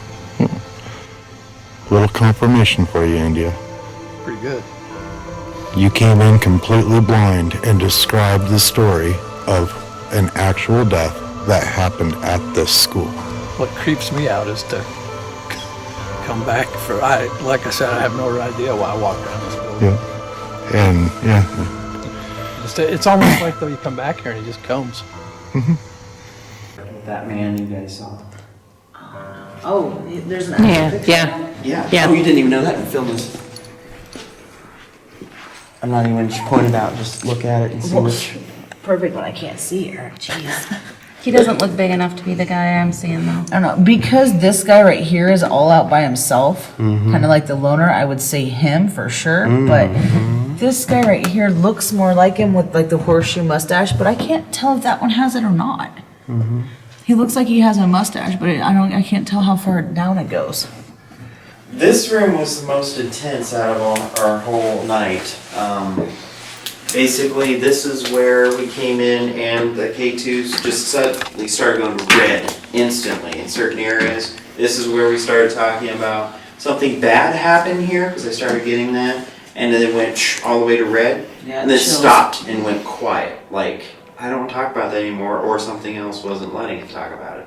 Little confirmation for you, India. Pretty good. You came in completely blind and described the story of an actual death that happened at this school. What creeps me out is to come back like I said, I have no idea why I walked around this building. Yeah. And It's almost like though you come back here and he just comes. That man you guys saw. Oh, there's an actual picture. Yeah. Oh, you didn't even know that in film was. I'm not even just pointed out. Just look at it and see which. Perfect when I can't see her. Jeez. He doesn't look big enough to be the guy I'm seeing though. I don't know, because this guy right here is all out by himself, kind of like the loner, I would say him for sure, but this guy right here looks more like him with like the horseshoe mustache, but I can't tell if that one has it or not. He looks like he has a mustache, but I can't tell how far down it goes. This room was the most intense out of our whole night. Basically, this is where we came in and the K2s just suddenly started going red instantly in certain areas. This is where we started talking about something bad happened here, because I started getting that, and then it went all the way to red, and then stopped and went quiet. Like, I don't talk about that anymore, or something else wasn't letting it talk about it.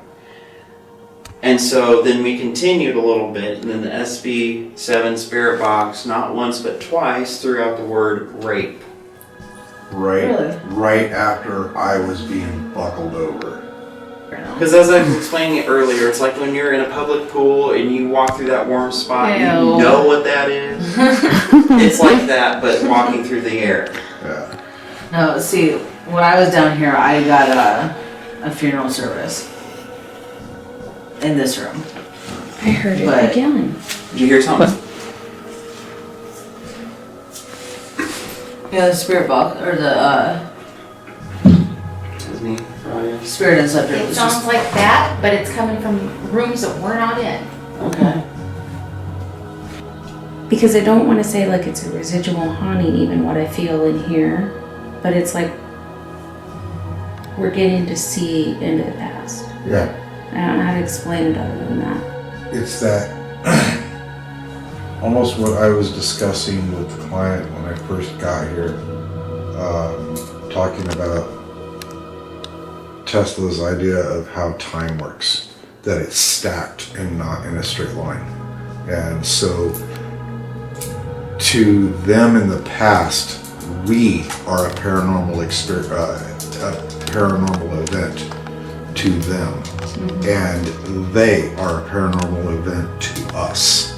And so then we continued a little bit, and then the SB7 spirit box, not once but twice, threw out the word rape. Right after I was being buckled over. Because as I was explaining it earlier, it's like when you're in a public pool and you walk through that warm spot, you know what that is. It's like that, but walking through the air. Yeah. No, see, when I was down here, I got a funeral service in this room. I heard it But- again. Did you hear something? Yeah, the spirit box, or the That's me. Oh, yeah. spirit and scepter. It sounds like that, but it's coming from rooms that we're not in. Okay. Because I don't want to say like it's a residual haunting, even what I feel in here, but it's like we're getting to see into the past. Yeah. I don't know how to explain it other than that. It's that almost what I was discussing with the client when I first got here, talking about Tesla's idea of how time works, that it's stacked and not in a straight line. And so to them in the past, we are a paranormal event to them, and they are a paranormal event to us.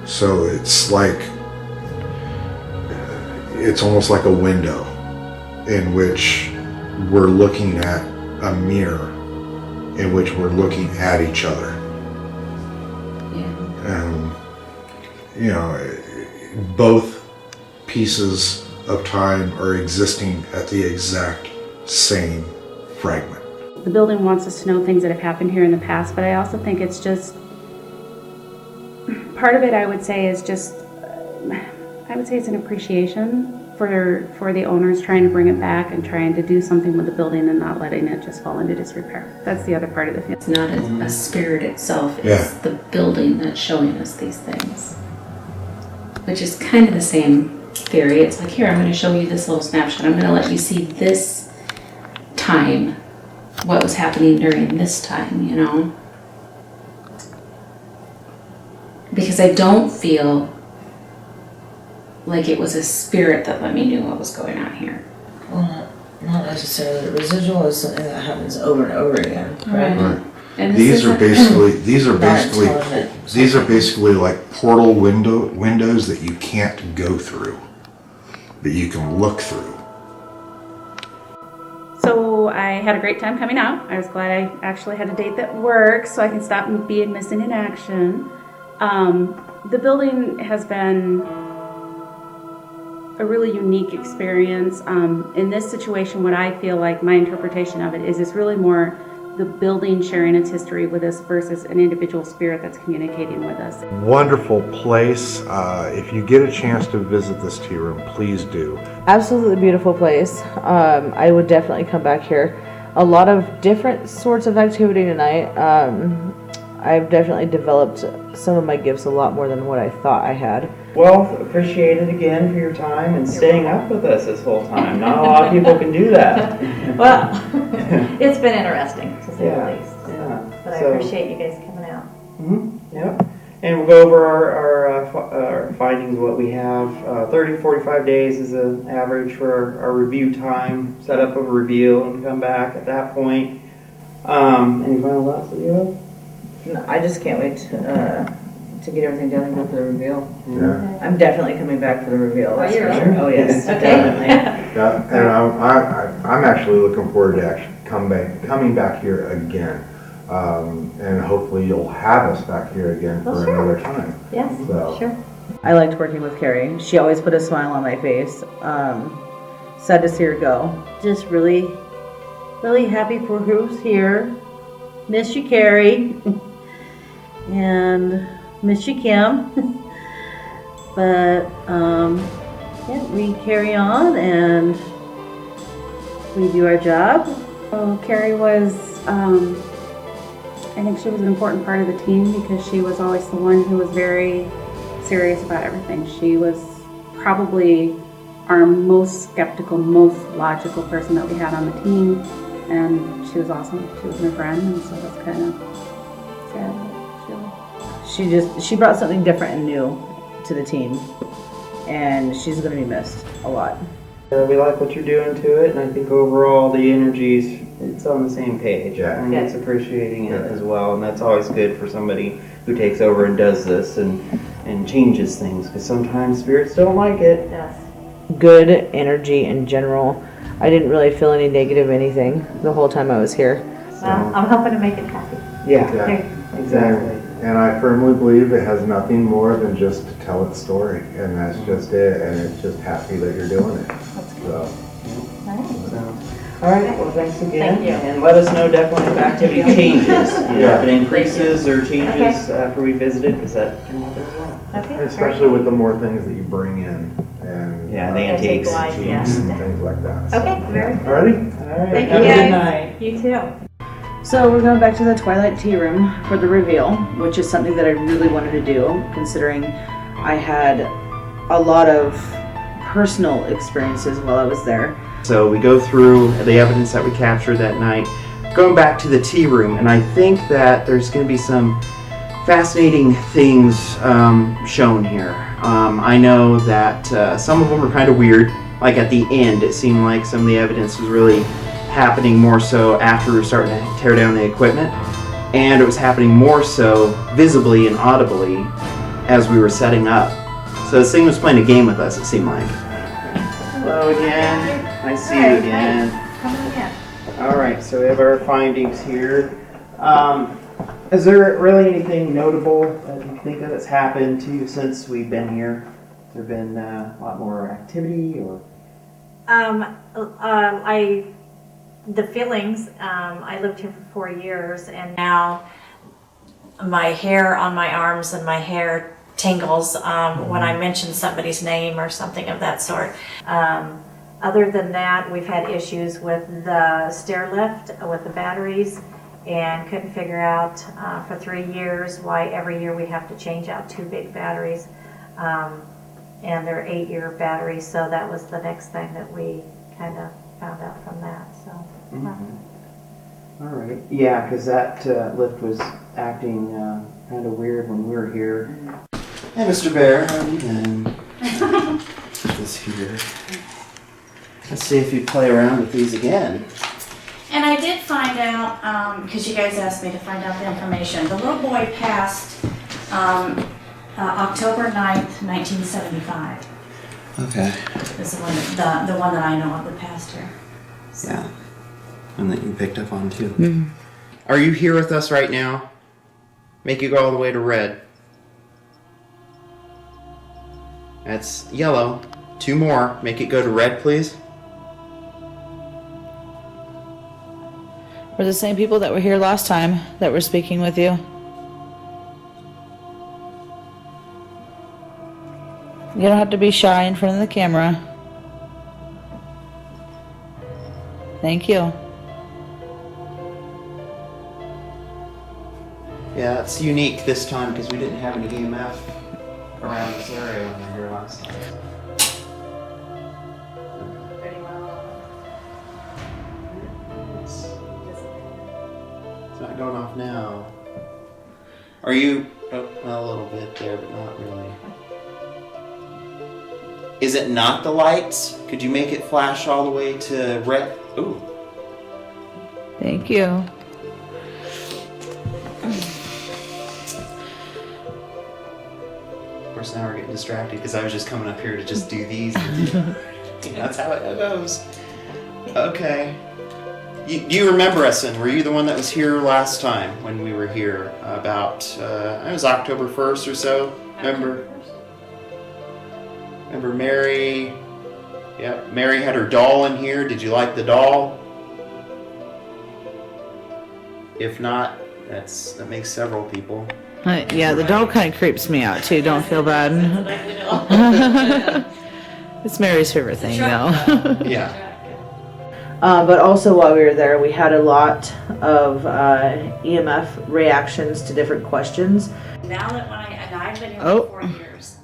So it's like, it's almost like a window in which we're looking at a mirror in which we're looking at each other. And, you know, both pieces of time are existing at the exact same fragment. The building wants us to know things that have happened here in the past, but I also think it's just, part of it I would say is just, I would say it's an appreciation for the owners trying to bring it back and trying to do something with the building and not letting it just fall into disrepair. That's the other part of the thing. It's not a spirit itself, it's the building that's showing us these things. Which is kind of the same theory. It's like, here, I'm going to show you this little snapshot. I'm going to let you see this time, what was happening during this time, you know? Because I don't feel like it was a spirit that let me know what was going on here. Well, not necessarily. The residual is something that happens over and over again, right? And These are basically like portal windows that you can't go through, that you can look through. So I had a great time coming out. I was glad I actually had a date that works so I can stop being missing in action. The building has been a really unique experience. In this situation, what I feel like my interpretation of it is it's really more the building sharing its history with us versus an individual spirit that's communicating with us. Wonderful place. If you get a chance to visit this tea room, please do. Absolutely beautiful place. I would definitely come back here. A lot of different sorts of activity tonight. I've definitely developed some of my gifts a lot more than what I thought I had. Well, appreciate it again for your time and staying up with us this whole time. Not a lot of people can do that. Well, it's been interesting, to say Yeah, the least. yeah. But I So- appreciate you guys coming out. Yep. And we'll go over our findings, what we have. 30 to 45 days is an average for our review time. Set up a review and come back at that point. Any final thoughts that you have? No, I just can't wait to get everything done and go for the reveal. Yeah. I'm definitely coming back for the reveal. That's you're for right. sure. Oh yes, Okay. definitely. Yeah, and I'm actually looking forward to actually coming back here again. And hopefully you'll have us back here again for another time. Yes, So. sure. I liked working with Carrie. She always put a smile on my face. Sad to see her go. Just really, really happy for who's here. Miss you, Carrie. And miss you, Kim. But, yeah, we carry on and we do our job. So Carrie was, I think she was an important part of the team because she was always the one who was very serious about everything. She was probably our most skeptical, most logical person that we had on the team, and she was awesome. She was my friend, and so that's kind of sad. She brought something different and new to the team, and she's going to be missed a lot. We like what you're doing to it, and I think overall the energy's it's on the same page. Yeah. And it's appreciating it as well, and that's always good for somebody who takes over and does this and changes things, because sometimes spirits don't like it. Yes. Good energy in general. I didn't really feel any negative anything the whole time I was here. Well, I'm hoping to make it happy. Yeah, Here. exactly. And I firmly believe it has nothing more than just to tell its story, and that's just it. And it's just happy that you're doing it. So. All right, well, thanks again. Thank you. And let us know definitely if activity changes. Yeah. If it increases or changes after we visit it, because that can happen as well. Okay. Especially with the more things that you bring in, and Yeah, the antiques. Antique wise, yeah. and things like that. Okay, very good. Alrighty. All right. Thank Have you, a good guys. night. You too. So we're going back to the Twilight Tea Room for the reveal, which is something that I really wanted to do, considering I had a lot of personal experiences while I was there. So we go through the evidence that we captured that night, going back to the tea room, and I think that there's going to be some fascinating things shown here. I know that some of them are kind of weird. Like at the end, it seemed like some of the evidence was really happening more so after we were starting to tear down the equipment, and it was happening more so visibly and audibly as we were setting up. So this thing was playing a game with us, it seemed like. Hello again. Nice to see you again. Come on in. All right, so we have our findings here. Is there really anything notable that you think that has happened to you since we've been here? Has there been a lot more activity, or? The feelings, I lived here for 4 years, and now my hair on my arms and my hair tingles when I mention somebody's name or something of that sort. Other than that, we've had issues with the stair lift, with the batteries, and couldn't figure out for 3 years why every year we have to change out 2 big batteries. And they're 8-year batteries, so that was the next thing that we kind of found out from that. So. All right. Yeah, because that lift was acting kind of weird when we were here. Hey, Mr. Bear, how have you been? Put this here. Let's see if you play around with these again. And I did find out, because you guys asked me to find out the information, the little boy passed October 9th, 1975. Okay. Is the one that I know of that passed here. So. Yeah. And that you picked up on too. Mm-hmm. Are you here with us right now? Make you go all the way to red. That's yellow. 2 more. Make it go to red, please. We're the same people that were here last time that were speaking with you. You don't have to be shy in front of the camera. Thank you. Yeah, it's unique this time because we didn't have any EMF around this area when we were here last time. It's not going off now. Are you? Oh, well, a little bit there, but not really. Is it not the lights? Could you make it flash all the way to red? Ooh. Thank you. Of course, now we're getting distracted because I was just coming up here to just do these. That's how it goes. Okay. Do you remember us, and were you the one that was here last time when we were here? About, it was October 1st or so. Remember Mary? Yep, Mary had her doll in here. Did you like the doll? If not, that makes several people. Yeah, the doll kind of creeps me out too. Don't feel bad. It's Mary's favorite thing, though. Yeah. But also while we were there, we had a lot of EMF reactions to different questions. Now that I've been here for 4 years.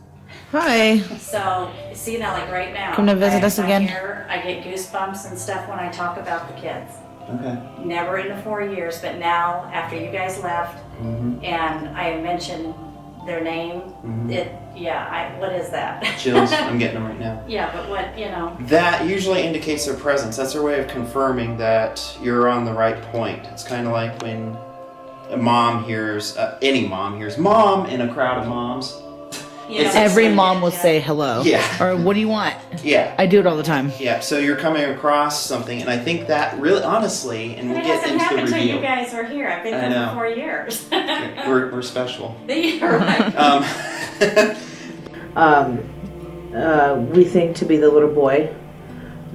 Hi. So, see now, like right now. Come to visit us again. I get goosebumps and stuff when I talk about the kids. Okay. Never in the 4 years, but now after you guys left, and I mentioned their name, what is that? Chills. I'm getting them right now. Yeah, but what, That usually indicates their presence. That's their way of confirming that you're on the right point. It's kind of like when a mom hears, any mom hears mom in a crowd of moms. Every mom will say hello. Yeah. Or what do you want? Yeah. I do it all the time. Yeah, so you're coming across something, and I think that really, honestly, and we'll get into the happened reveal. until you guys were here. I've been here for 4 years. We're special. You're right. We think to be the little boy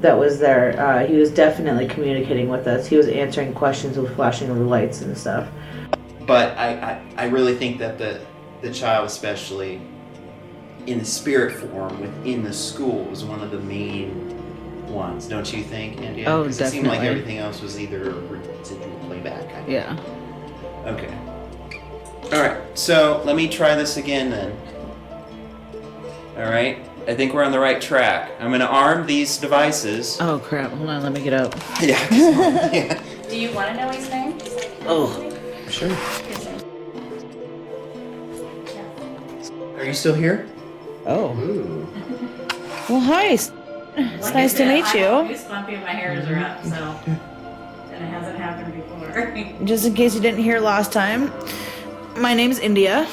that was there. He was definitely communicating with us. He was answering questions with flashing of the lights and stuff. But I really think that the child, especially in the spirit form within the school, was one of the main ones, don't you think, India? Oh, 'Cause it seemed like definitely. everything else was either residual playback. Kind of. Yeah. Okay. All right. So let me try this again then. All right. I think we're on the right track. I'm going to arm these devices. Oh crap! Hold on, let me get up. Yeah. Yeah. Do you want to know his name? Oh. Sure. Are you still here? Oh. Ooh. Well, hi. It's nice to meet you. I'm gooseblumpy if my hairs are up, so. And it hasn't happened before. Just in case you didn't hear last time, my name's India.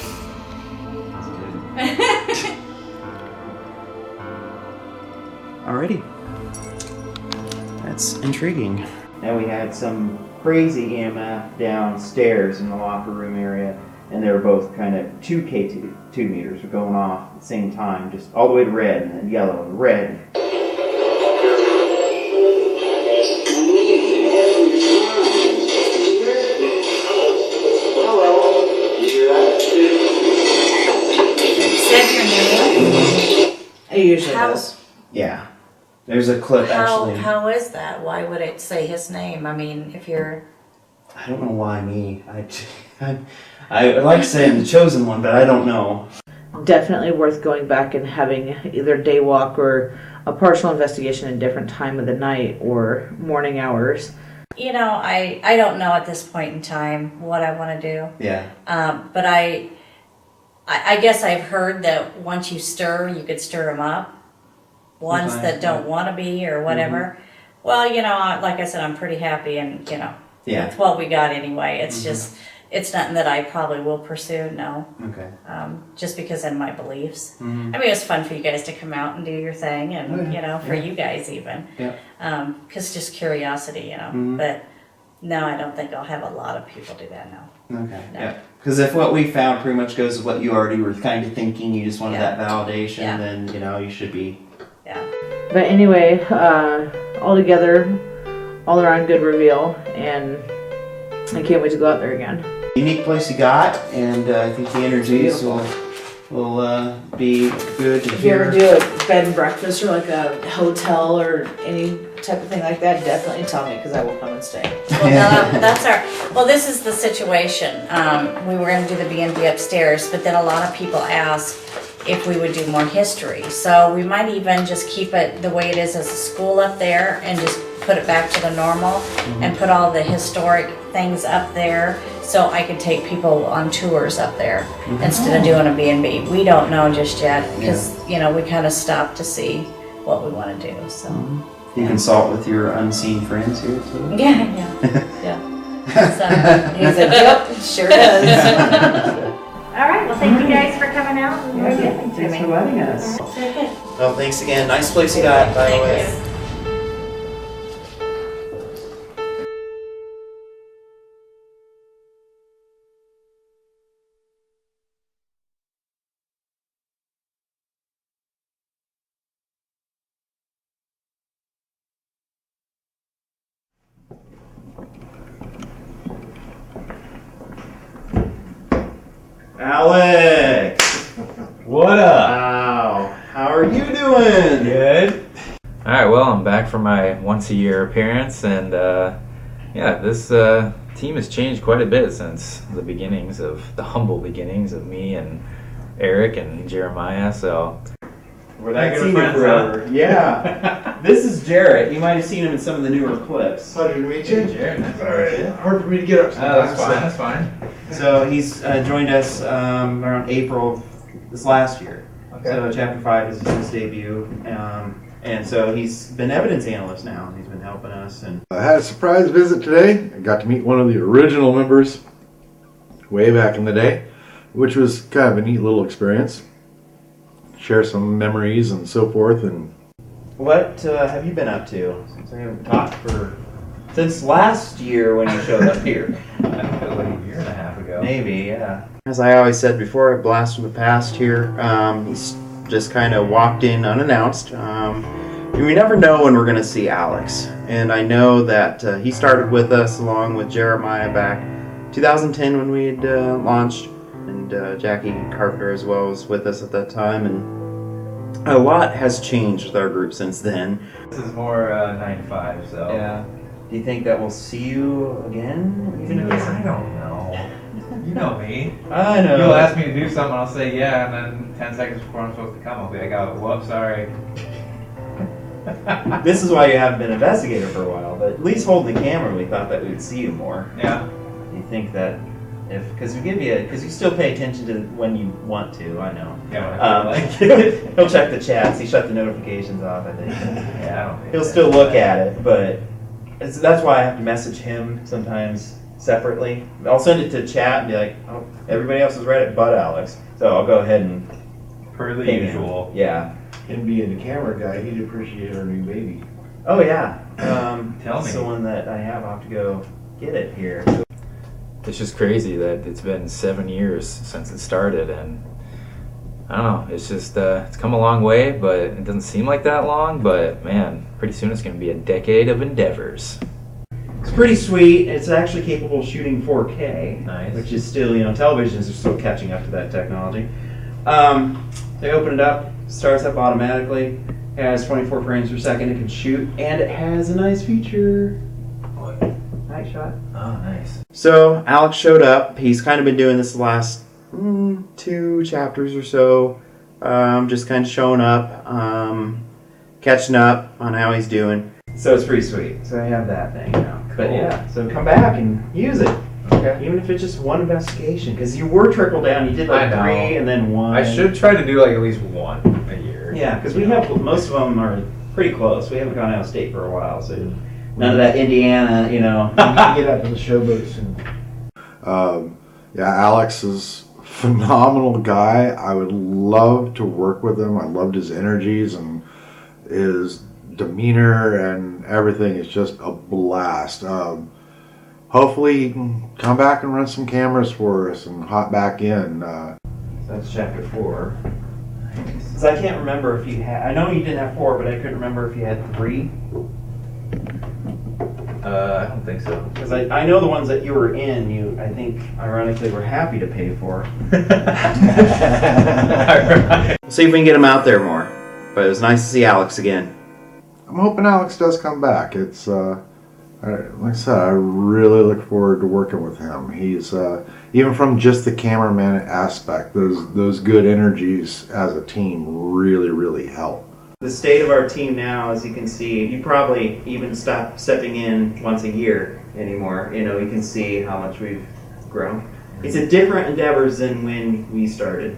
Alrighty. That's intriguing. Now we had some crazy EMF downstairs in the locker room area, and they were both kind of 2K2 meters were going off at the same time, just all the way to red, and then yellow and red. Said your name? It usually How- does. Yeah. There's a clip actually. How is that? Why would it say his name? I mean, if you're... I don't know why me. I like to say I'm the chosen one, but I don't know. Definitely worth going back and having either day walk or a partial investigation in different time of the night or morning hours. You know, I don't know at this point in time what I want to do. Yeah. But I guess I've heard that once you stir, you could stir them up. Ones Okay, that don't yeah. want to be or whatever. Well, you know, like I said, I'm pretty happy and, you know, Yeah. with what we got anyway. It's just, it's nothing that I probably will pursue, no. Okay. Just because of my beliefs. Mhm. I mean, it was fun for you guys to come out and do your thing and, Oh, yeah. you know, for Yeah. you guys even. Yeah. Because just curiosity, you know. Mhm. But no, I don't think I'll have a lot of people do that, no. Okay. No. Yeah. Because if what we found pretty much goes with what you already were kind of thinking, you just wanted Yeah. that validation, Yeah. then you know you should be. Yeah. But anyway, altogether, all around good reveal, and I can't wait to go out there again. Unique place you got, and I think the energies will be good. If you ever do a bed and breakfast or like a hotel or any type of thing like that, definitely tell me because I will come and stay. Well, no, that's our. Well, this is the situation. We were going to do the B&B upstairs, but then a lot of people asked if we would do more history. So we might even just keep it the way it is as a school up there, and just put it back to the normal, and put all the historic things up there, so I could take people on tours up there instead of doing a B&B. We don't know just yet because you know we kind of stopped to see what we want to do. So. You consult with your unseen friends here too. Yeah. So he's like, yep, sure does. All right. Well, thank you guys for coming out. And Thanks for letting us. Very good. Well, thanks again. Nice place you got, by the way. Thank you. Alex! What up? Wow. How are you doing? Good. All right. Well, I'm back for my once-a-year appearance, and yeah, this team has changed quite a bit since the beginnings of the humble beginnings of me and Eric and Jeremiah. So We're that good of seen him friends, forever. Yeah. This is Jarrett. You might have seen him in some of the newer clips. Pleasure to meet you. Hey, Jared, nice to All right. meet you. Hard for me to get up sometimes. That's fine. So he's joined us around April of this last year. Okay. So Chapter 5 is his debut. And so he's been evidence analyst now. He's been helping us. And I had a surprise visit today. I got to meet one of the original members way back in the day, which was kind of a neat little experience. Share some memories and so forth. And what have you been up to since I haven't talked since last year when you showed up here? That feels like a year and a half ago. Maybe, yeah. As I always said before, a blast from the past here. He's just kind of walked in unannounced. We never know when we're going to see Alex. And I know that he started with us along with Jeremiah back 2010 when we had launched. And Jackie Carpenter as well was with us at that time. And A lot has changed with our group since then. This is more 9 to 5, so. Yeah. Do you think that we'll see you again? Even if it's... I don't know. You know me. I know. You'll ask me to do something, I'll say yeah, and then 10 seconds before I'm supposed to come, I'll be like, oh, whoops, sorry. This is why you haven't been investigator for a while, but at least holding the camera, we thought that we'd see you more. Yeah. Do you think that because we give you, because you still pay attention to when you want to, I know. Yeah, when I feel like. He'll check the chats, he shut the notifications off, I think. Yeah, I don't think He'll still look at it, but that's why I have to message him sometimes separately. I'll send it to chat and be like, oh, everybody else has read it but Alex, so I'll go ahead and per the ping usual. him. Yeah. Him being the camera guy, he'd appreciate our new baby. Oh yeah. Tell me. It's the one that I have. I'll have to go get it here. It's just crazy that it's been 7 years since it started, and I don't know, it's just, it's come a long way, but it doesn't seem like that long, but man, pretty soon it's going to be a decade of endeavors. It's pretty sweet. It's actually capable of shooting 4K, Nice. which is still, televisions are still catching up to that technology. They open it up, starts up automatically, has 24 frames per second it can shoot, and it has a nice feature. Nice shot. Oh, nice. So Alex showed up. He's kind of been doing this the last 2 chapters or so, just kind of showing up, catching up on how he's doing. So it's pretty sweet. So I have that thing now. Cool. But yeah, so come back and use it. Okay. Even if it's just one investigation, because you were trickled down. You did like 3 and then 1. I should try to do like at least 1 a year. Yeah, because we have most of them are pretty close. We haven't gone out of state for a while, so none of that Indiana, You can get out to the showboats and. Yeah, Alex is a phenomenal guy. I would love to work with him. I loved his energies and his demeanor and everything. It's just a blast. Hopefully he can come back and run some cameras for us and hop back in. That's chapter 4. Because I can't remember if you had. I know you didn't have 4, but I couldn't remember if you had 3. I don't think so. Because I know the ones that you were in, you, I think, ironically, were happy to pay for. We'll see if we can get him out there more. But it was nice to see Alex again. I'm hoping Alex does come back. It's like I said, I really look forward to working with him. He's even from just the cameraman aspect, those good energies as a team really help. The state of our team now, as you can see, you probably even stop stepping in once a year anymore. You can see how much we've grown. It's a different endeavors than when we started.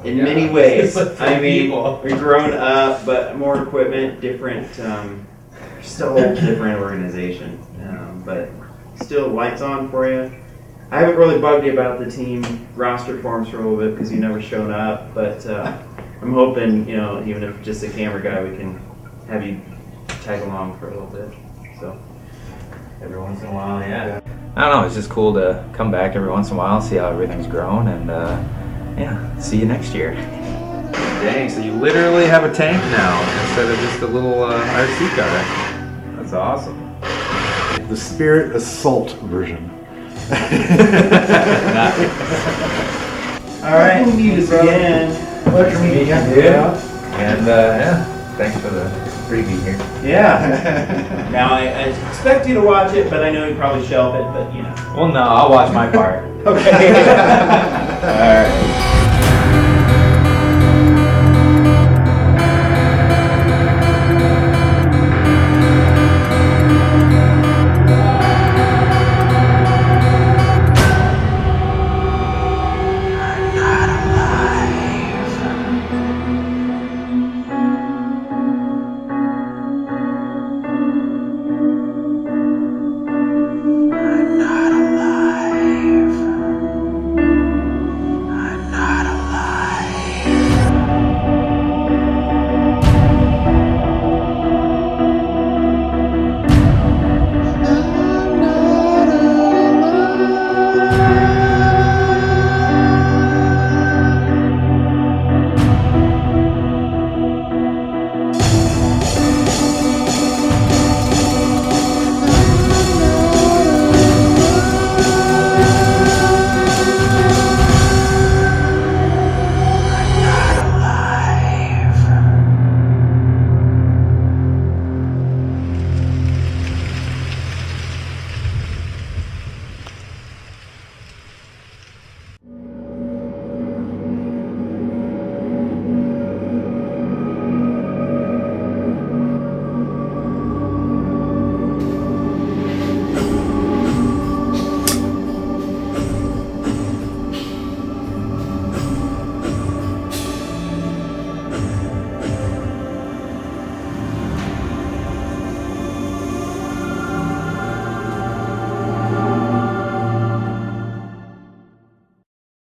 In many ways. I mean, we've grown up, but more equipment, different, just a whole different organization. But still lights on for you. I haven't really bugged you about the team roster forms for a little bit because you never shown up, but I'm hoping, even if just a camera guy, we can have you tag along for a little bit. So Every once in a while, yeah. I don't know, it's just cool to come back every once in a while, see how everything's grown, and yeah, see you next year. Dang, so you literally have a tank now instead of just a little RC car. That's awesome. The Spirit Assault version. All right, we'll meet us again. Pleasure meeting you. Yeah. And yeah, thanks for the freebie here. Yeah. Now I expect you to watch it, but I know you probably shelf it, but Well, no, I'll watch my part. Okay. All right.